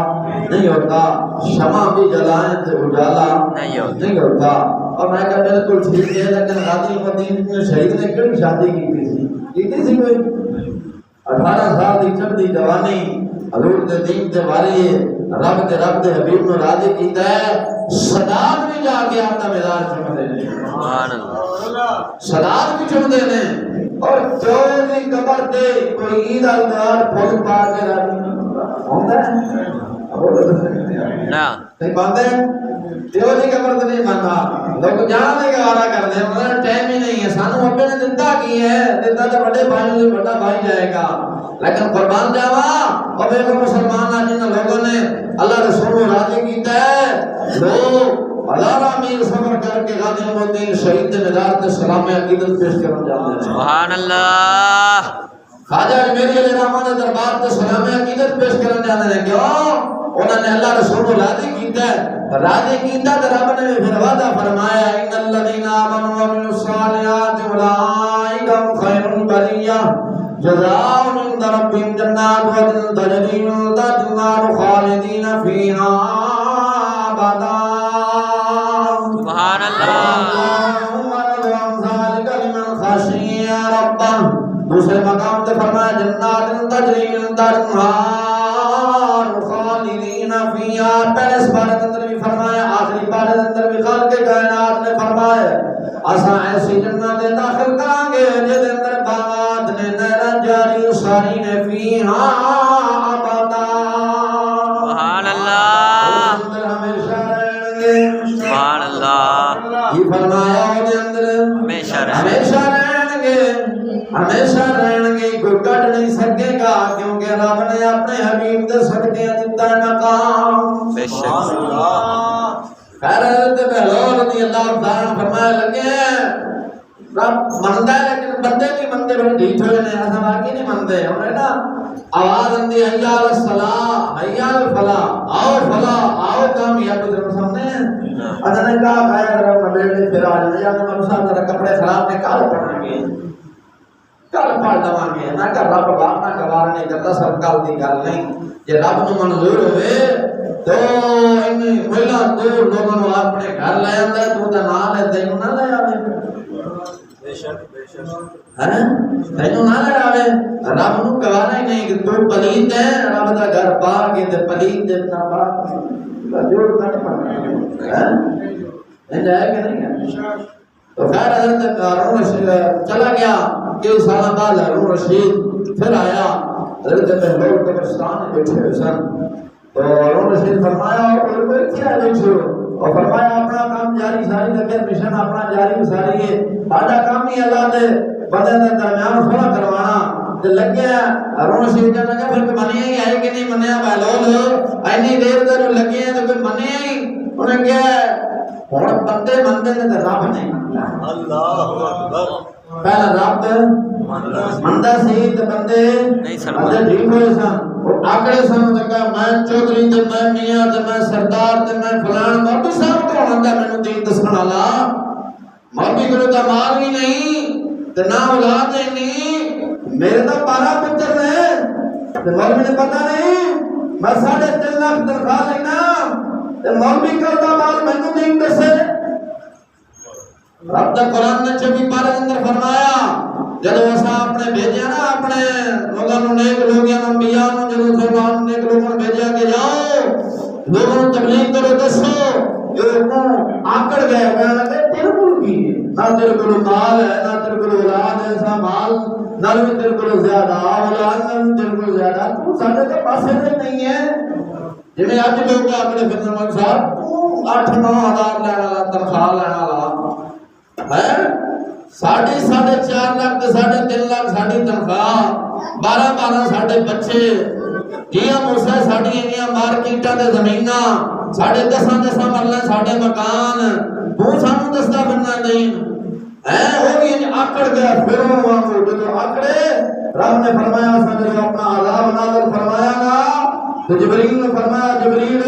نہیں ہوتا شمع بھی جلائیں تو اجالا نہیں ہوتا اور میں کہا بالکل ٹھیک ہے لیکن غازی مدین میں شہید نے کیوں شادی کی تھی کوئی 18 سال کی چڑھتی جوانی حضور دے دین تے واری رب دے حبیب نو راضی کیتا ہے صدات بھی جا کے اپنا میدان چمدے نے سبحان اللہ صدات بھی چمدے نے اور جو بھی قبر تے کوئی عید الدار پھول پا کے راضی نہیں ہوندا ہے نہ نہیں مانتے دیو جی قبر تو نہیں مانتا لوگ جانا نہیں گوارا کرتے ہیں مگر ٹائم ہی نہیں ہے سانو ابے نے دتا کی ہے دتا تو بڑے بھائی سے بڑا بھائی جائے گا لیکن قربان جاوا اور ایک مسلمان آ جن لوگوں نے اللہ رسول کو راضی کیتا ہے لوگ ہزارہ میل سفر کر کے غازی الدین شہید مدار تے سلام عقیدت پیش کرن جاتے ہیں سبحان اللہ خواجہ اجمیری علیہ الرحمہ دے دربار تے سلام عقیدت پیش کرن جاتے ہیں کیوں انہوں نے اللہ رسول کو راضی کیتا ہے راضی کیتا تو رب نے پھر وعدہ فرمایا ان الذين امنوا وعملوا الصالحات اولئک هم خیر البریہ جزاؤهم عند ربهم جنات عدن تجری من تحتها الانہار خالدین فیہا ابدا سبحان اللہ دوسرے مقام تے فرمایا جنات تجری من تحتها الانہار خالدین فیہا پہلے اس بارے اندر بھی فرمایا آخری بارے اندر بھی خالق کائنات نے فرمایا اساں ایسی جنت داخل کریں گے جس دے اندر باغات نے نہر جاری ساری نے فیہا ابدا سبحان اللہ ہمیشہ رہیں گے سبحان اللہ یہ فرمایا ان دے اندر ہمیشہ رہیں ہمیشہ رہیں گے ہمیشہ رہیں گے کوئی کٹ نہیں سکے گا کیونکہ رب نے اپنے حبیب دے صدقے دیتا ہے مقام بے شک خیر حضرت بہلول رضی اللہ تعالیٰ فرمایا لگے رب مندہ ہے لیکن بندے کی مندے بڑے ڈھیٹ ہوئے نے ایسا باقی نہیں مندے ہمیں نا آواز اندی حیا الصلاح حیا الفلاح آؤ فلاح آؤ کامیاب ادھر سامنے انہوں نے کہا خیر رب مبیڑ پھر آج نہیں آنے مرسا ذرا کپڑے خراب نے کال پڑھیں گے کل پڑھ دواں گے نہ کہ رب بارنا گوار نہیں کرتا سب کل دی گل نہیں یہ رب نو منظور ہوئے تو ان مہلا دور لوگوں نے اپنے گھر لے آندا ہے تو تے نال ہے تینوں نہ لے آوے بے شک ہے تینوں نہ لے آوے رب نو گوارا ہی نہیں کہ تو پلید ہے رب دا گھر پا کے تے پلید دے نہ پا جوڑ نہیں پڑنا ہے ہے کہ نہیں ہے تو خیر حضرت ہارون رشید چلا گیا کئی سال بعد ہارون رشید پھر آیا حضرت بہلول قبرستان میں بیٹھے ہوئے سن تو ہارون رشید فرمایا اور کوئی کیا بیٹھو اور فرمایا اپنا کام جاری ساری لگے مشن اپنا جاری ساری ہے آدھا کام ہی اللہ دے بدن دے درمیان صلح کروانا تے لگے ہارون رشید کہنے لگا پھر منیا ہی ہے کہ نہیں منیا بہلول اینی دیر تے لگے ہیں تو کوئی منیا ہی انہیں کہا ہن بندے مندے نے تے رب نہیں اللہ اکبر پہلا رب مندہ سی تے بندے بندے ٹھیک ہوئے سن وہ آکڑے سن تے کہا میں چودھری تے میں میاں تے میں سردار تے میں فلان مولوی صاحب کون ہوندا مینوں دین دسن والا مولوی کولوں تے مال بھی نہیں تے نہ اولاد ہے نہیں میرے تو 12 پتر نے تے مولوی نے پتہ نہیں میں 3.5 لاکھ تنخواہ لینا تے مولوی کرتا مال مینوں دین دسے رب دا قرآن نے 26 پارے اندر فرمایا جدو اسا اپنے بھیجیا نا اپنے لوگوں نے نیک لوگوں انبیاء نے جدو سلمان نیک لوگوں نے بھیجیا کہ جاؤ لوگوں تبلیغ کرو دسو جو آکڑ گئے کہنے لگے تیرے کول کی نہ تیرے کول مال ہے نہ تیرے کول اولاد ہے ایسا مال نہ بھی تیرے کول زیادہ اولاد نہ بھی تیرے کول زیادہ تو سارے تو پاسے میں نہیں ہے جنہیں اج لوگ آکڑے فرمان صاحب 8-9 ہزار لینا والا تنخواہ لینا والا ہے 4.5 لاکھ تے 3.5 لاکھ ساڈی تنخواہ 12 ساڈے بچے جیاں موسا ساڈی انیاں مارکیٹاں تے زمیناں ساڈے 10 مرلے ساڈے مکان تو سانو دسدا بننا نہیں ہے او بھی آکڑ گیا پھر وہ جو آکڑے رب نے فرمایا اس نے اپنا عذاب نازل فرمایا نا تو جبریل نے فرمایا جبریل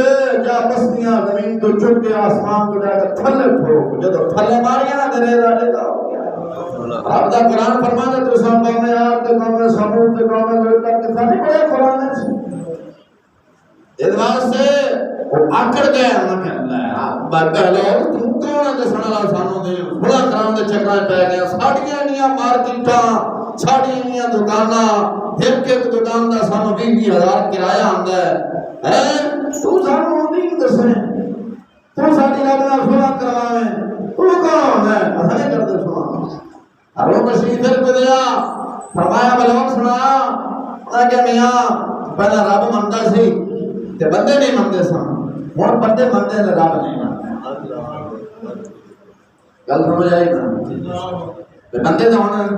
جا بستیاں زمین تو چک کے آسمان کو جا کر تھلے ٹھوک جب تھلے ماریا نا درے راڑے دا ہو گیا رب دا قرآن فرماتا تو سب قوم عاد تے قوم سمود تے قوم لوط کے سارے بڑے قرآن ہے اس واسطے وہ آکڑ گیا انہاں کہ اللہ بہلول تو کون ہے دسن والا سانو دے بڑا کرام دے چکراں پے گیا ساڈیاں انیاں مارکیٹاں ساڈیاں انیاں دکاناں ایک دکان دا سانو 20,000 کرایہ آندا ہے تو سانو دین دسے تو ساڈی رب نال صلح کرواویں تو کون ہے اساں نہیں کردے سنا ہارون رشید پھر گیا فرمایا بلون سنا کہ میاں پہلا رب مندا سی تے بندے نہیں منتے سن ہن بندے منتے تے رب نہیں منتے گل سمجھ آئی نا تے بندے تو ہن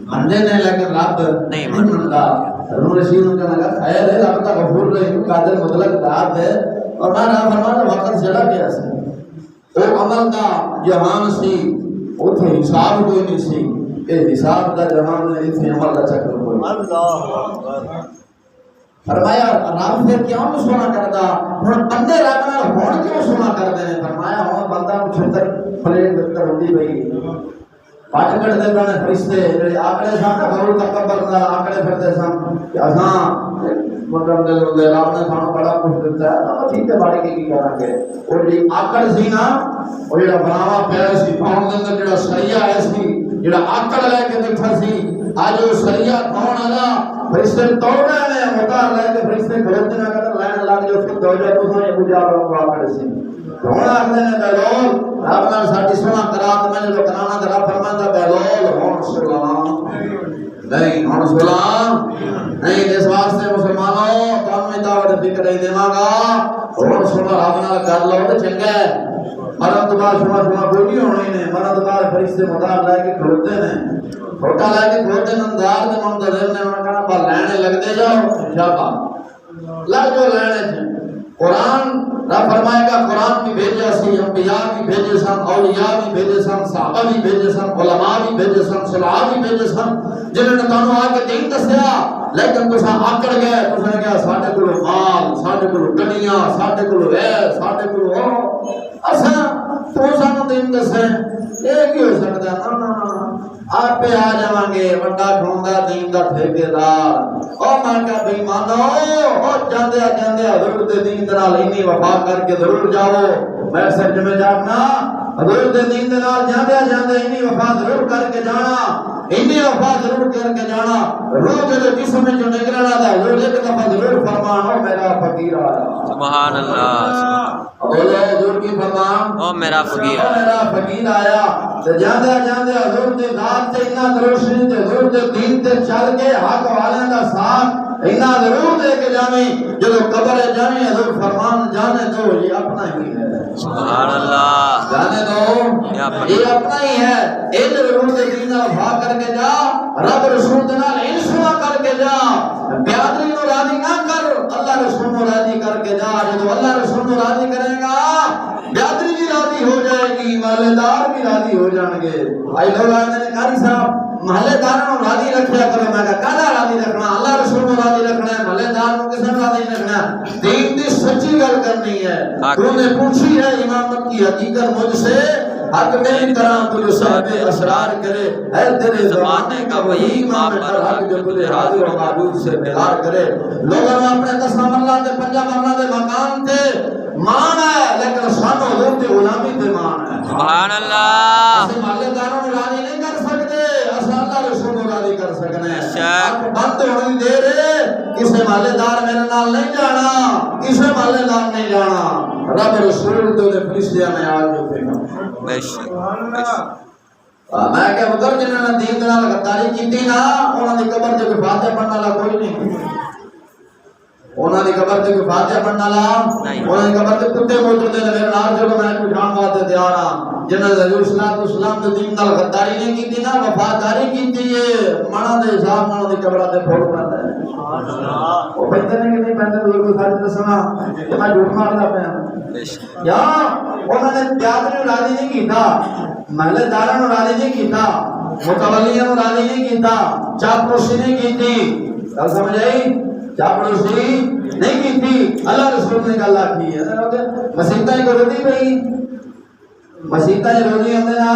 منتے نے لیکن رب نہیں منتا حضور رشید نے کہا خیر ہے رب کا غفور رحیم قادر مطلق ذات ہے اور میں رب فرماتا وقت چلا گیا سی وہ عمل دا جہان سی اوتھے حساب کوئی نہیں سی اے حساب دا جہان ہے ایتھے عمل دا چکر کوئی اللہ فرمایا رب پھر کیوں نہیں سونا کرتا ہن بندے رب نال ہن کیوں سونا کردے نے فرمایا ہن بندہ نوں چھتر پلیٹ دفتر ہوندی پئی پاٹ کڑدے پے فرشتے جڑے آکڑے سن غرور تکبر نال آکڑے پھردے سن کہ اساں مطلب دے رب نے سانوں بڑا کچھ دتا ہے اپا ٹھیک ہے باڑی کی کراں گے اور جی آکڑ سی نا او جڑا بناوا پیا سی پاؤں دے اندر جڑا سریا ہے سی جڑا آکڑ لے کے بیٹھا سی اج او سریا کون والا فرشتے توڑنے نے مکار لے کے فرشتے کھڑوتے نہ کر لائن لگ جو پھر دو جا تو یہ بجا لو آکڑ سی کون آکھدے نے بہلول رب نال ساڈی سونا کرات میں جو کرانا تے رب فرماندا بہلول ہن سلام نہیں ہن سلام نہیں اس واسطے مسلمانوں تم میں دعوت فکر نہیں دیواں گا ہن سنا رب نال کر لو تے چنگا ہے مرن تو بعد سنا کوئی نہیں ہونی نے مرن تو بعد فرشتے مدار لے کے کھڑوتے نے چھوٹا لے کے کھڑوتے نے اندار تے منتظر نے انہاں کہنا پر لینے لگ دے جاؤ شاباش لگ جو لینے چ قرآن رب فرمائے گا قرآن بھی بھیجا سی انبیاء بھی بھیجے سن اولیاء بھی بھیجے سن صحابہ بھی بھیجے سن علماء بھی بھیجے سن صلاح بھی بھیجے سن جنہوں نے تانوں آ کے دین دسیا لیکن تساں آکڑ گئے تساں کہا ساڈے کول مال ساڈے کول گڈیاں ساڈے کول اے ساڈے کول او اساں تو سانوں دین دسے اے کی ہو سکدا نا نا نا آپ آ جاواں گے وڈا کھوندا دین دا ٹھیکیدار او میں کہا بے ایمانو او جاندے جاندے حضور دے دین دے نال اینی وفا کر کے ضرور جاؤ میں سمجھ میں جانا حضور دے دین دے نال جاندے جاندے اینی وفا ضرور کر کے جانا اینی وفا ضرور کر کے جانا روز دے جسم وچ نکلنا دا حضور ایک دفعہ ضرور فرمان او میرا فقیر آیا سبحان اللہ بولے حضور کی فرمان او میرا فقیر میرا فقیر آیا تے جاندے جاندے حضور دے ذات تے اتنا روشنی تے حضور دے دین تے چل کے حق والے دا ساتھ اینا ضرور دے کے جاویں جدو قبر جاویں حضور فرمان جانے دو یہ اپنا ہی ہے سبحان اللہ جانے دو یہ اپنا ہی ہے اے ضرور دے دین نال وفا کر کے جا رب رسول دے نال انشاء کر کے جا بیادری نو راضی نہ کر اللہ رسول نو راضی کر کے جا جدو اللہ رسول نو راضی کرے گا بیادری بھی راضی ہو جائے گی محلے دار بھی راضی ہو جان گے آئی لوگ آتے ہیں قاری صاحب محلے داروں راضی رکھیا کرو میں کہا کہنا راضی رکھنا اللہ رسول کو راضی رکھنا ہے محلے دار کو کس نے راضی رکھنا ہے دین دی سچی گل کرنی ہے تو نے پوچھی ہے امامت کی حقیقت مجھ سے حق میں طرح تجھے صاحب اسرار کرے اے تیرے زمانے کا وہی امام پر حق جو تجھے حاضر و معبود سے بیدار کرے لوگوں نے اپنے 10 مرلہ دے 5 مرلہ دے مقام تے مان ہے لیکن سانو حضور تے غلامی تے مان ہے سبحان اللہ اسے محلے داروں راضی نہیں کر سکتے اسا اللہ رسول کو راضی کر سکنے ہیں بند ہونے دے رہے کسے محلے دار میرے نال نہیں جانا کسے محلے دار نہیں جانا رب رسول تو دے فرشتیاں نے آج جو پھینا بے شک میں کہ مگر جنہوں نے دین نال غداری کیتی نا انہاں دی قبر تے کوئی فاتحہ پڑھن والا کوئی نہیں انہاں دی قبر تے کوئی فاتحہ پڑھن والا انہاں دی قبر تے کتے موجود نے میرے نال چلو میں کوئی جان واسطے تیار ہاں جنہاں نے حضور صلی اللہ علیہ وسلم دے دین نال غداری نہیں کیتی نا وفاداری کیتی ہے منا دے حساب نال دی قبر تے پھوڑ پاندا ہے سبحان اللہ او پتہ نہیں کہ نہیں پہندے لوگ سارے دسنا کہ میں جھوٹ ماردا پیا یا انہاں نے بیادری نوں راضی نہیں کیتا محلے داراں نوں راضی نہیں کیتا متولیاں نوں راضی نہیں کیتا چاپلوسی نہیں کیتی گل سمجھ آئی چاپلوسی نہیں کیتی اللہ رسول نے گل آکھی ہے مسیتاں کو روٹی پئی مسیتاں روزی ہوندے نا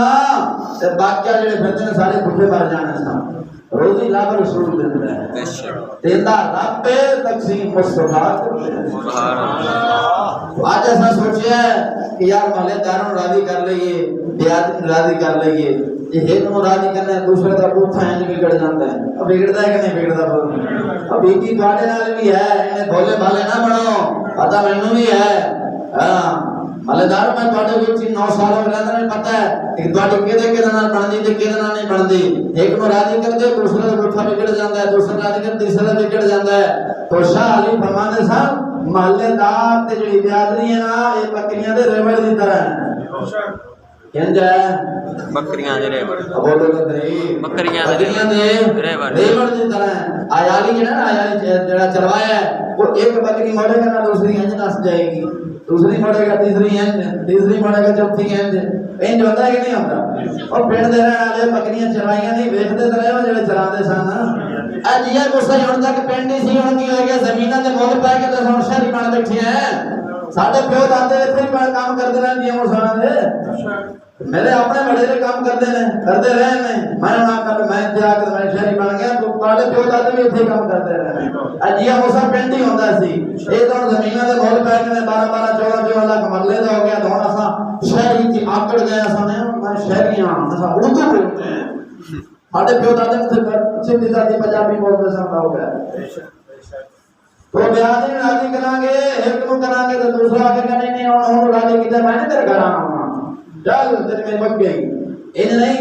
تے باقی جڑے پھردے نے سارے بھوکے مر جانے سن روزی رب رسول دیندا ہے بے شک دیندا رب تقسیم مصطفی سبحان اللہ آج ایسا سوچیا ہے کہ یار محلے داروں راضی کر لئیے بیادری راضی کر لئیے یہ ایک نو راضی کرنا ہے دوسرے کا بوتھا ہے نہیں بگڑ جاتا ہے اب بگڑتا ہے کہ نہیں بگڑتا اب ایک ہی تواڈے نال بھی ہے انہیں بھولے بھالے نہ بنو پتہ مینوں بھی ہے ہاں مالدار میں تواڈے وچ 9 سال ہو رہندے نے پتہ ہے کہ تواڈی کدے نال بندی تے کدے نال نہیں بندی ایک نو راضی کردے دوسرے دا گٹھا بگڑ جاندا ہے دوسرا راضی کر تیسرا بگڑ جاندا ہے تو شاہ علی فرماندے سن محلے دار تے جڑی برادری ہے نا اے بکریاں دے ریوڑ دی طرح ہے کہندا ہے بکریاں دے ریوڑ بولو تے نہیں بکریاں دے ریوڑ دی طرح ہے آیالی ہے نا آیالی جڑا چروایا ہے وہ ایک بکری موڑے گا نا دوسری انج نس جائے گی دوسری مڑے گا تیسری انج تیسری مڑے گا چوتھی انج انج ہوتا ہے کہ نہیں ہوتا اور پنڈ دے رہنے والے بکریاں چرائیاں نہیں ویکھدے تے رہے جڑے چراندے سن اج یہ گسا ہن تک پنڈ ہی سی ہن کی ہو گیا زمیناں تے مول پے کے تے ہن شہری بن بیٹھے ہیں ساڈے پیو دادے ایتھے ہی کام کردے رہن جی مساں دے میرے اپنے بڑے کام کرتے رہے میں نہ کر میں جا کے میں شہری بن گیا تو تاڑے پیو دادے بھی ایتھے کام کرتے رہے اجیا موسا پنڈ ہی ہوندا سی اے تو زمیناں دے مول پے کے 12 14 لاکھ مرلے دا ہو گیا تو ہن اساں شہری تے آکڑ گئے اساں میں شہری ہاں اساں اردو بولتے ہیں ساڈے پیو دادے سندھی دادی پنجابی بولتے سن ہو گیا تو بیادی راضی کران گے ایک نو کران گے تے دوسرا کے کہنے نہیں ہن راضی کیتے میں تیرے گھر آواں چل تیرے میں بک گئی این نہیں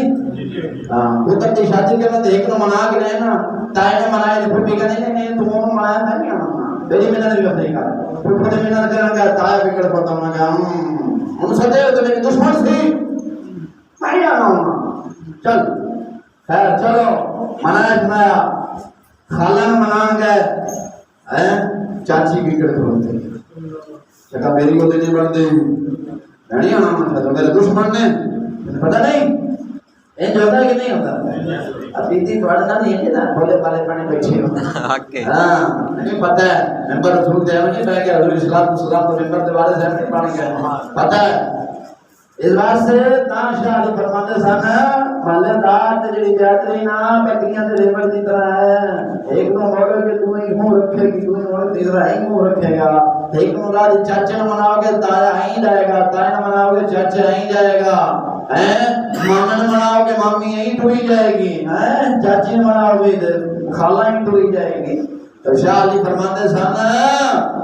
ہاں پتر دی شادی کرنا تے ایک نو منا کے رہے نا تائے نے منائے تے پھپھی کہنے نہیں تو منوں منایا میں نہیں آنا میری محنت بھی نہیں کر پھپھی نے محنت کرن گا تائے بگڑ پتا ہونا گا ہن سدے تو میری دشمن سی میں آنا چل خیر چلو منایا سنایا خالہ منان گئے چاچی بگڑ کھولتے چکا میری کو نہیں بڑھتے نہیں آنا من تو میرے دشمن نے پتہ نہیں یہ جو ہوتا ہے کہ نہیں ہوتا اب بیتی پڑھنا نہیں ہے نا بولے پالے پانے بیٹھے ہو ہاں نہیں پتہ ہے ممبر رسول دے میں میں کہ حضور اسلام تو ممبر دے والے سے نہیں پڑھ گئے پتہ ہے اس بات سے تا شاہ علی فرماتے سن محلے دار تے جڑی بیاتری نا بکریاں دے ریوڑ دی طرح ہے ایک نو موڑے کہ تو ہی منہ رکھے گی تو ہی تیسرا ہی منہ رکھے گا ایک نو راج چاچے نو مناؤ گے تایا ہی جائے گا تایا نو مناؤ گے چاچا ہی جائے گا ماما نو مناؤ گے مامی ہی ٹوئی جائے گی چاچی نو مناؤ گے خالہ ہی ٹوئی جائے گی تو شاہ علی فرماتے سن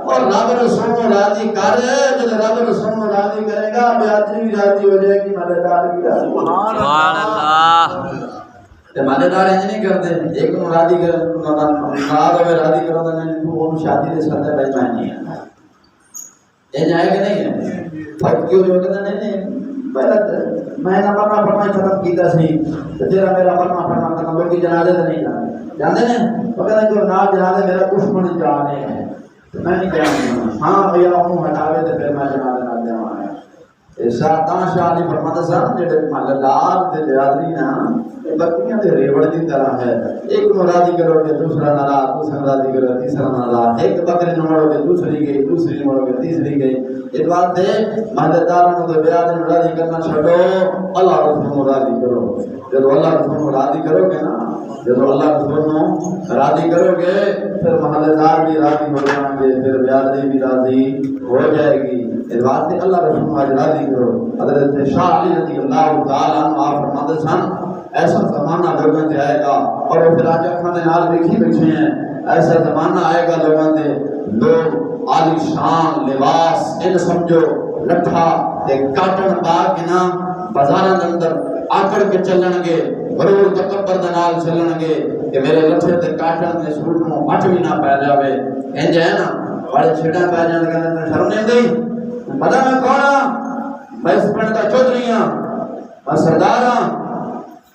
اور رب رسول کو راضی کر جب رب رسول کو راضی کرے گا بیاتری بھی راضی ہو جائے گی مالدار بھی راضی ہو جائے گی سبحان اللہ تے مالدار انج نہیں کرتے ایک نو راضی کر ناراض ہوے راضی کرو تے نہیں تو اون شادی دے سدے بھائی میں نہیں ہے اے جائے کہ نہیں ہے فرق کیوں جو کہ نہیں پہلے میں نہ پڑھنا پڑھنا ختم کیتا سی تے تیرا میرا پڑھنا پڑھنا ختم ہو گئی جنازے تے نہیں جاندے نے وہ کہندے جو نہ جنازے میرا دشمن جانے ہے میں نہیں کہنا ہاں بھیا وہ ہٹاوے تے پھر میں جنازے نہ جاواں ایسا تا شاہ علی فرماتا سن جڑے محلدار تے برادری نا اے بکریاں دے ریوڑ دی طرح ہے ایک نو راضی کرو گے دوسرا ناراض دوسرا راضی کرو تیسرا ناراض ایک بکری نو موڑو گے دوسری گئی دوسری موڑو گے تیسری گئی اس بات سے محلدار نو تے برادری نو راضی کرنا چھڈو اللہ رسول نو راضی کرو جب اللہ رسول نو راضی کرو گے نا جب اللہ رسول نو راضی کرو گے پھر محلدار بھی راضی ہو جائیں گے پھر برادری بھی راضی ہو جائے گی اس بات سے اللہ رسول آج راضی کرو حضرت شاہ علی رضی اللہ تعالیٰ عنہ آپ فرماتے سن ایسا زمانہ لوگوں سے آئے گا اور وہ پھر آج اکھاں دے نال لکھی بیٹھے ہیں ایسا زمانہ آئے گا لوگوں سے لوگ عالی شان لباس ان سمجھو لٹھا تے کاٹن پا کے نا بازاراں دے اندر آکڑ کے چلن گے غرور تکبر دے نال چلن گے کہ میرے لٹھے تے کاٹن دے سوٹ نو اٹھ بھی نہ پے جاوے انج ہے نا بڑے چھڑا پے جان کے شرم نہیں دی پتہ میں کون ہاں میں اس پنڈ کا چودھری ہاں میں سردار ہاں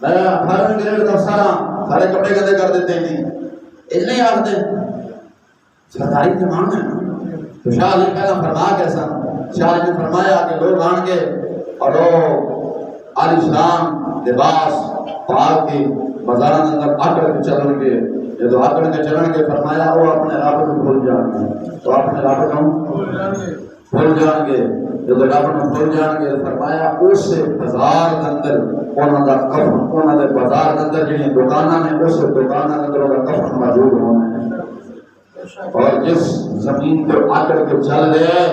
میں 18 گریڈ کا افسر ہاں سارے کپڑے گندے کر دیتے ہیں اس نہیں آختے سرداری کے مان ہے تو شاہ علی پہلا فرما کیسا شاہ علی نے فرمایا کہ لوگ آن گے اور لوگ عالی شان لباس پاک کے بازاروں کے اندر آکڑ کے چلن گے جب آکڑ کے چلن گے فرمایا وہ اپنے رب کو بھول جان گے تو اپنے رب کو بھول جان گے جب رب کو بھول جان گے فرمایا اس بازار کے اندر انہاں دا کفن انہاں دے بازار کے اندر جڑی دکاناں نے اس دکاناں کے اندر انہاں دا کفن موجود ہونا ہے اور جس زمین پہ آکڑ کے چل رہے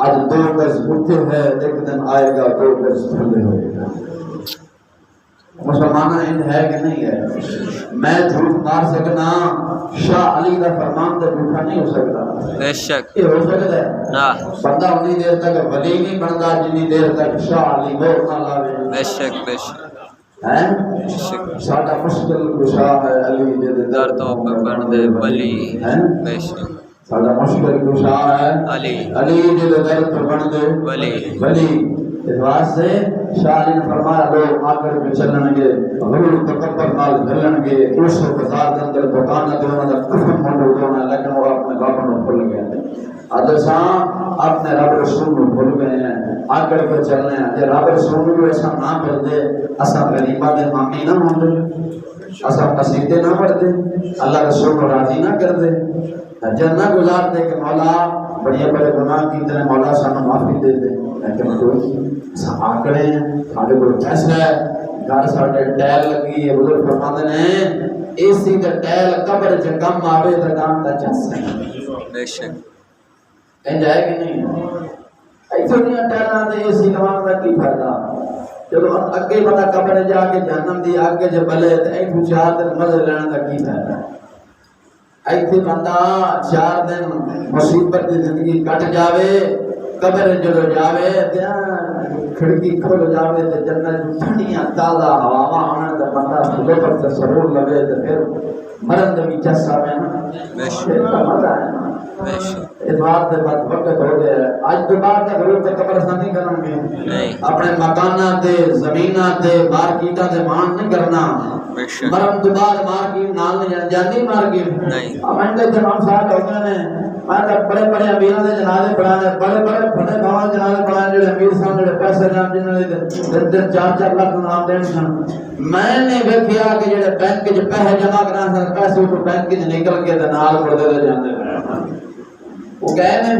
آج 2 گز اٹھے ہے ایک دن آئے گا 2 گز تھلے ہوئے گا مسلمان ہے کہ نہیں ہے؟ میں جھوٹ مار سکنا، شاہ علی کا فرمان تو جھوٹا نہیں ہو سکتا. بے شک یہ ہو سکتا ہے؟ نہ بندہ اتنی دیر تک ولی نہیں بنتا جتنی دیر تک شاہ علی بہت نہ لاوے. بے شک بے شک ساڈا مشکل کشا ہے علی دے در تو بن دے ولی. بے شک ساڈا مشکل کشا ہے علی علی دے در تو بن دے ولی. ولی. اس واسطے شاہ علی نے فرمایا لوگ آکر کے چلن گے غرور تکبر نال گلن گے اس بازار دے اندر دکان تے انہاں دا کفن موجود ہونا لیکن وہ اپنے رب نو بھول گئے. ادساں اپنے رب رسول نو بھول گئے ہیں، آکر کے چلنے ہیں. جے رب رسول نو ایسا نہ کر دے اساں غریباں دے مامی نہ ہوندے، اساں قصیدے نہ پڑھتے، اللہ رسول کو راضی نہ کر دے، جنہ گزار دے کہ مولا بڑے بڑے گناہ کیتے ہیں مولا سانو معافی دے دے. لیکن کوئی آکڑے ہیں سارے کو پیسہ ہے گھر ساڈے ٹائل لگی ہے. بزرگ فرماتے ہیں اسی تے ٹائل قبر چ کم آوے تے کام تا چس ہے. بے شک انج ہے کہ نہیں؟ ایتھے دیاں ٹائلاں تے اسی لوان دا کی فائدہ؟ جدو اگے بندہ قبر جا کے جہنم دی اگ چ بلے تے ایتھے چار دن مزے لینے دا کی فائدہ؟ ایتھے بندہ 4 دن مصیبت دی زندگی کٹ جاوے، قبر جدو جاوے تے کھڑکی کھل جاوے تے جنت ٹھنڈیاں تازہ ہوا آن تے بندہ خدا تے سرور لگے تے پھر مرن دے وچ آوے نا. بے شک مزہ ہے نا. بے شک اس بات دے بعد وقت ہو گیا ہے. اج تو بعد دا غرور تے قبرستانی کرن گے، نہیں. اپنے مکاناں تے زمیناں تے مارکیٹاں تے مان نہیں کرنا. بے شک مرن تو بعد مارکیٹ نال نہیں جاندی مارکیٹ. نہیں. ہمیں تے جناب صاحب ہو گئے نے میں تے بڑے بڑے امیراں دے جنازے پڑھانے، بڑے بڑے بڑے گاواں دے جنازے پڑھانے جڑے امیر سن جڑے پیسے جان جنہاں دے 4-4 لاکھ نام دین سن. میں نے ویکھیا کہ جڑے بینک وچ پیسے جمع کران سن پیسے تو بینک وچ نکل کے تے نال مردے دے جاندے پئے. وہ کہے نے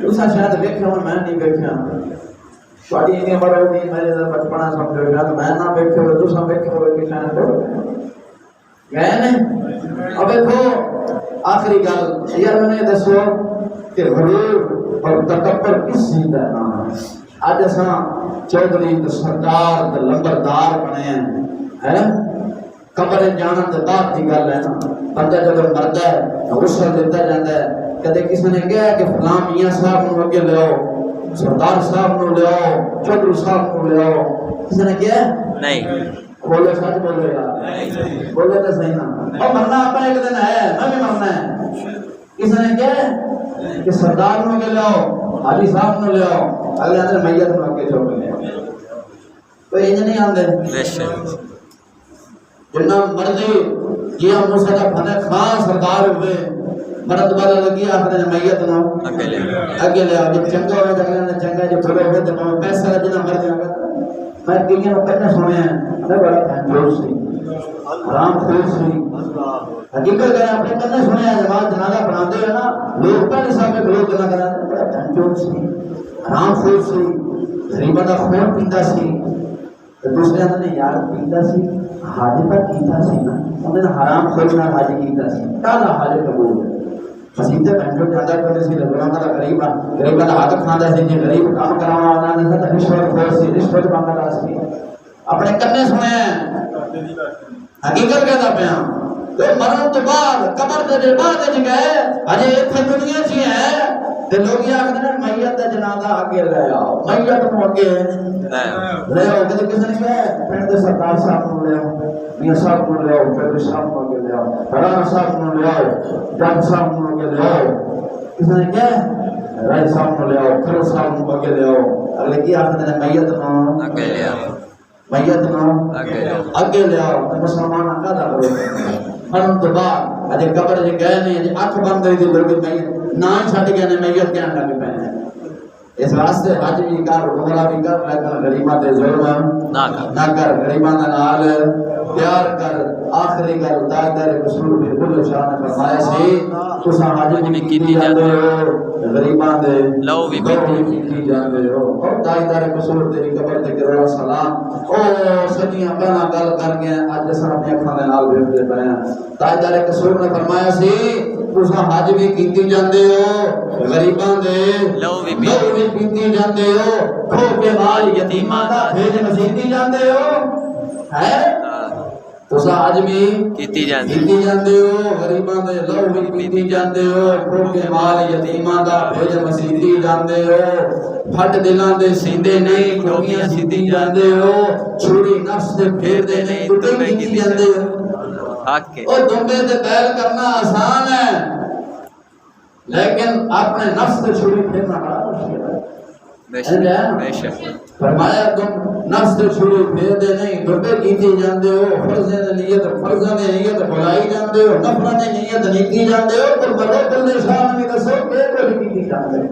تساں شاید ویکھیا میں نہیں ویکھیا. تواڈی اینی عمر ہو گئی میرے دا بچپنا سمجھو شاید میں نہ ویکھیا تساں ویکھیا ہوے کہ شاید گئے نے. اب دیکھو آخری گل یار میں نے دسو کہ غرور اور تکبر کس چیز کا نام ہے؟ اج اساں چودھری تے سردار تے لمبردار بنے ہیں. قبر جانا تے بعد دی گل ہے نا. بندہ جب مردا ہے غسل دیتا جاندا ہے. کدے کسی نے کہا کہ فلاں میاں صاحب نو اگے لے آؤ، سردار صاحب نو لے آؤ، چودھری صاحب نو لے آؤ؟ کسی نے کہا نہیں. بولے سچ بولے یار بولے تو صحیح نا. اور مرنا اپنا ایک دن ہے، میں بھی مرنا ہے. کسی نے کہا کہ سردار نو اگے لے آؤ، حاجی صاحب نو لے آؤ، اگلے آدھے میت نو اگے چھوڑ لے آؤ. تو انج نہیں آندے. بے شک جنہ مرضی یہ مسجد بنے خاص سردار ہوئے مرد والا لگی آخر میت نو اگے لے آؤ. جب چنگا ہوئے تو اگلے نے چنگا، جب بڑے ہوئے تو پیسہ جنہ مرضی آگے. میں کئی نو کہنے سنے ہیں بڑا بہنجور سی حرام خور سی. حقیقت کریں اپنے کہنے سنے ہیں جماعت جنازہ پڑھاتے ہیں نا لوگ پہلے صاحب کے لوگ جنازہ کراتے ہیں بڑا بہنجور سی حرام خور سی غریبہ دا خون پیندا سی. دوسرے آدھے نے یار پیندا سی حاجی پر کیتا سی نا انہیں حرام خور نہ حاجی کیتا سی کالا حاجی قبول ہے. مسیدے بہنجور جاندہ کرتے سی لوگوں کا غریبہ غریبہ دا حق کھاندا سی جی غریب کام کراوا والا نہیں تھا رشوت خور سی رشوت مانگدا سی. اپنے کنے سنے ہیں حقیقت کہتا پیا. تو مرن تو بعد قبر دے بعد وچ گئے اجے ایتھے دنیا چ ہے تے لوگ آکھدے نے میت دا جنازہ اگے لے آؤ، میت نو اگے لے آؤ. تے کسے نے کہا پنڈ دے سردار صاحب نو لے آؤ، میاں صاحب نو لے آؤ، چودھری صاحب نو اگے لے آؤ، رانا صاحب نو لے آؤ، جج صاحب نو اگے لے آؤ. کسے نے کہا راج صاحب نو لے آؤ، کھرو صاحب نو اگے لے آؤ. اگلے کی آکھدے نے میت نو اگے لے آؤ، میت نو اگے لے آؤ. تے مسلمان کا دا کرو مرن تو بعد اجے قبر چ گئے نے اجے اکھ بند ہوئی تے لوگ میت نہ چھڈ گئے نے میت کہن لگ پے. اس واسطے حج بھی کر عمرہ بھی کر لیکن غریباں تے ظلم نہ کر، غریباں دے نال پیار کر. آخری گل تاجدار رسول بالکل شان نے فرمایا سی تساں حج بھی کیتی جاندے ہو غریباں دے لو بھی کیتی جاندے ہو. اور تاجدار رسول تیری قبر تے کرو سلام. او سجیاں پہلا گل کر گئے اج اساں اپنی اکھاں دے نال ویکھدے پئے ہاں. تاجدار رسول نے فرمایا سی تساں حج بھی کیتی جاندے ہو غریباں دے لو بھی پیتی جاندے ہو، کھو کے مال یتیماں دا بھیج مسیتی جاندے ہو. ہے تسا اج بھی کیتی جاندی کیتی جاندے ہو غریباں دے لو بھی پیتی جاندے ہو کھوکے مال یتیماں دا بھیج مسیتی جاندے ہو پھٹ دلاں دے سیندے نہیں کھوکیاں سیدھی جاندے ہو چھری نفس دے پھیر دے نہیں تمے کیتی جاندے ہو حق ہے او دمبے تے بیل کرنا آسان ہے لیکن اپنے نفس تے چھری پھیرنا بڑا مشکل ہے بے شک بے شک فرمایا تم نفس سے چھوڑو پھیر دے نہیں دبے کیتے جاندے ہو فرضاں دی نیت فرضاں دی نیت بھلائی جاندے ہو نفلاں دی نیت نیکی جاندے ہو پر بڑے بلے شان میں دسو کہ کوئی کیتی جاندے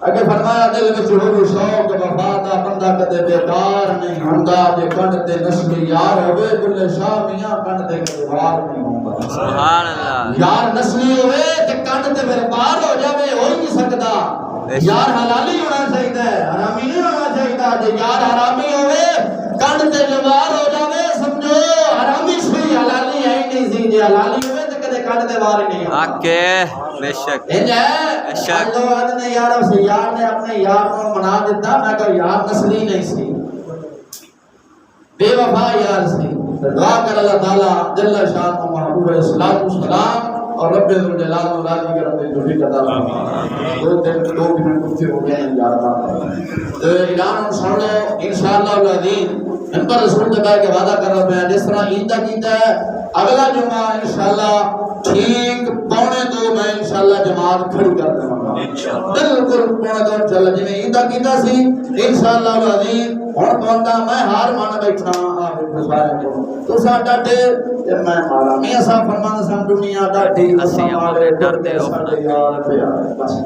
اگے فرمایا دل وچ ہو شوق وفا دا بندہ کدے بیکار نہیں ہوندا جے کنڈ تے نسل یار ہوے بلے شاہ میاں کنڈ تے کدے وار نہیں ہوندا سبحان اللہ یار نسلی ہوے تے کنڈ تے پھر پار ہو جاوے ہو ہی نہیں سکدا یار حلالی ہونا چاہیے حرامی نہیں ہونا چاہیے جے یار حرامی ہوئے کنڈ تے جوار ہو جاوے سمجھو حرامی سی حلالی ہے ہی نہیں سی جے حلالی ہوئے تے کدے کنڈ تے وار نہیں ہونا حق ہے بے شک انج ہے شک تو نے یار سے یار نے اپنے یار کو منا دیتا میں کہ یار نسلی نہیں سی بے وفا یار سی دعا کر اللہ تعالی جل شان و محبوب اسلام والسلام اور رب الجلال و راضی کے رب جو بھی عطا فرمائے دو منٹ کچھ ہو گئے ہیں یار بات تو اعلان سن لو انشاءاللہ العظیم ان پر رسول دبا کے وعدہ کر رہا ہے جس طرح عید کا کیتا ہے اگلا جمعہ انشاءاللہ ٹھیک پونے 2 میں انشاءاللہ جماعت کھڑی کر دوں گا بالکل پونے 2 انشاءاللہ جی میں عید کا کیتا سی انشاءاللہ العظیم ہن بندہ میں ہار مان بیٹھا آ بیٹھے سارے کو تو ساڈا تے میں مارا میاں صاحب فرمان سن دنیا دا ڈی اسی ہمارے ڈر دے ساڈے یار پیار بس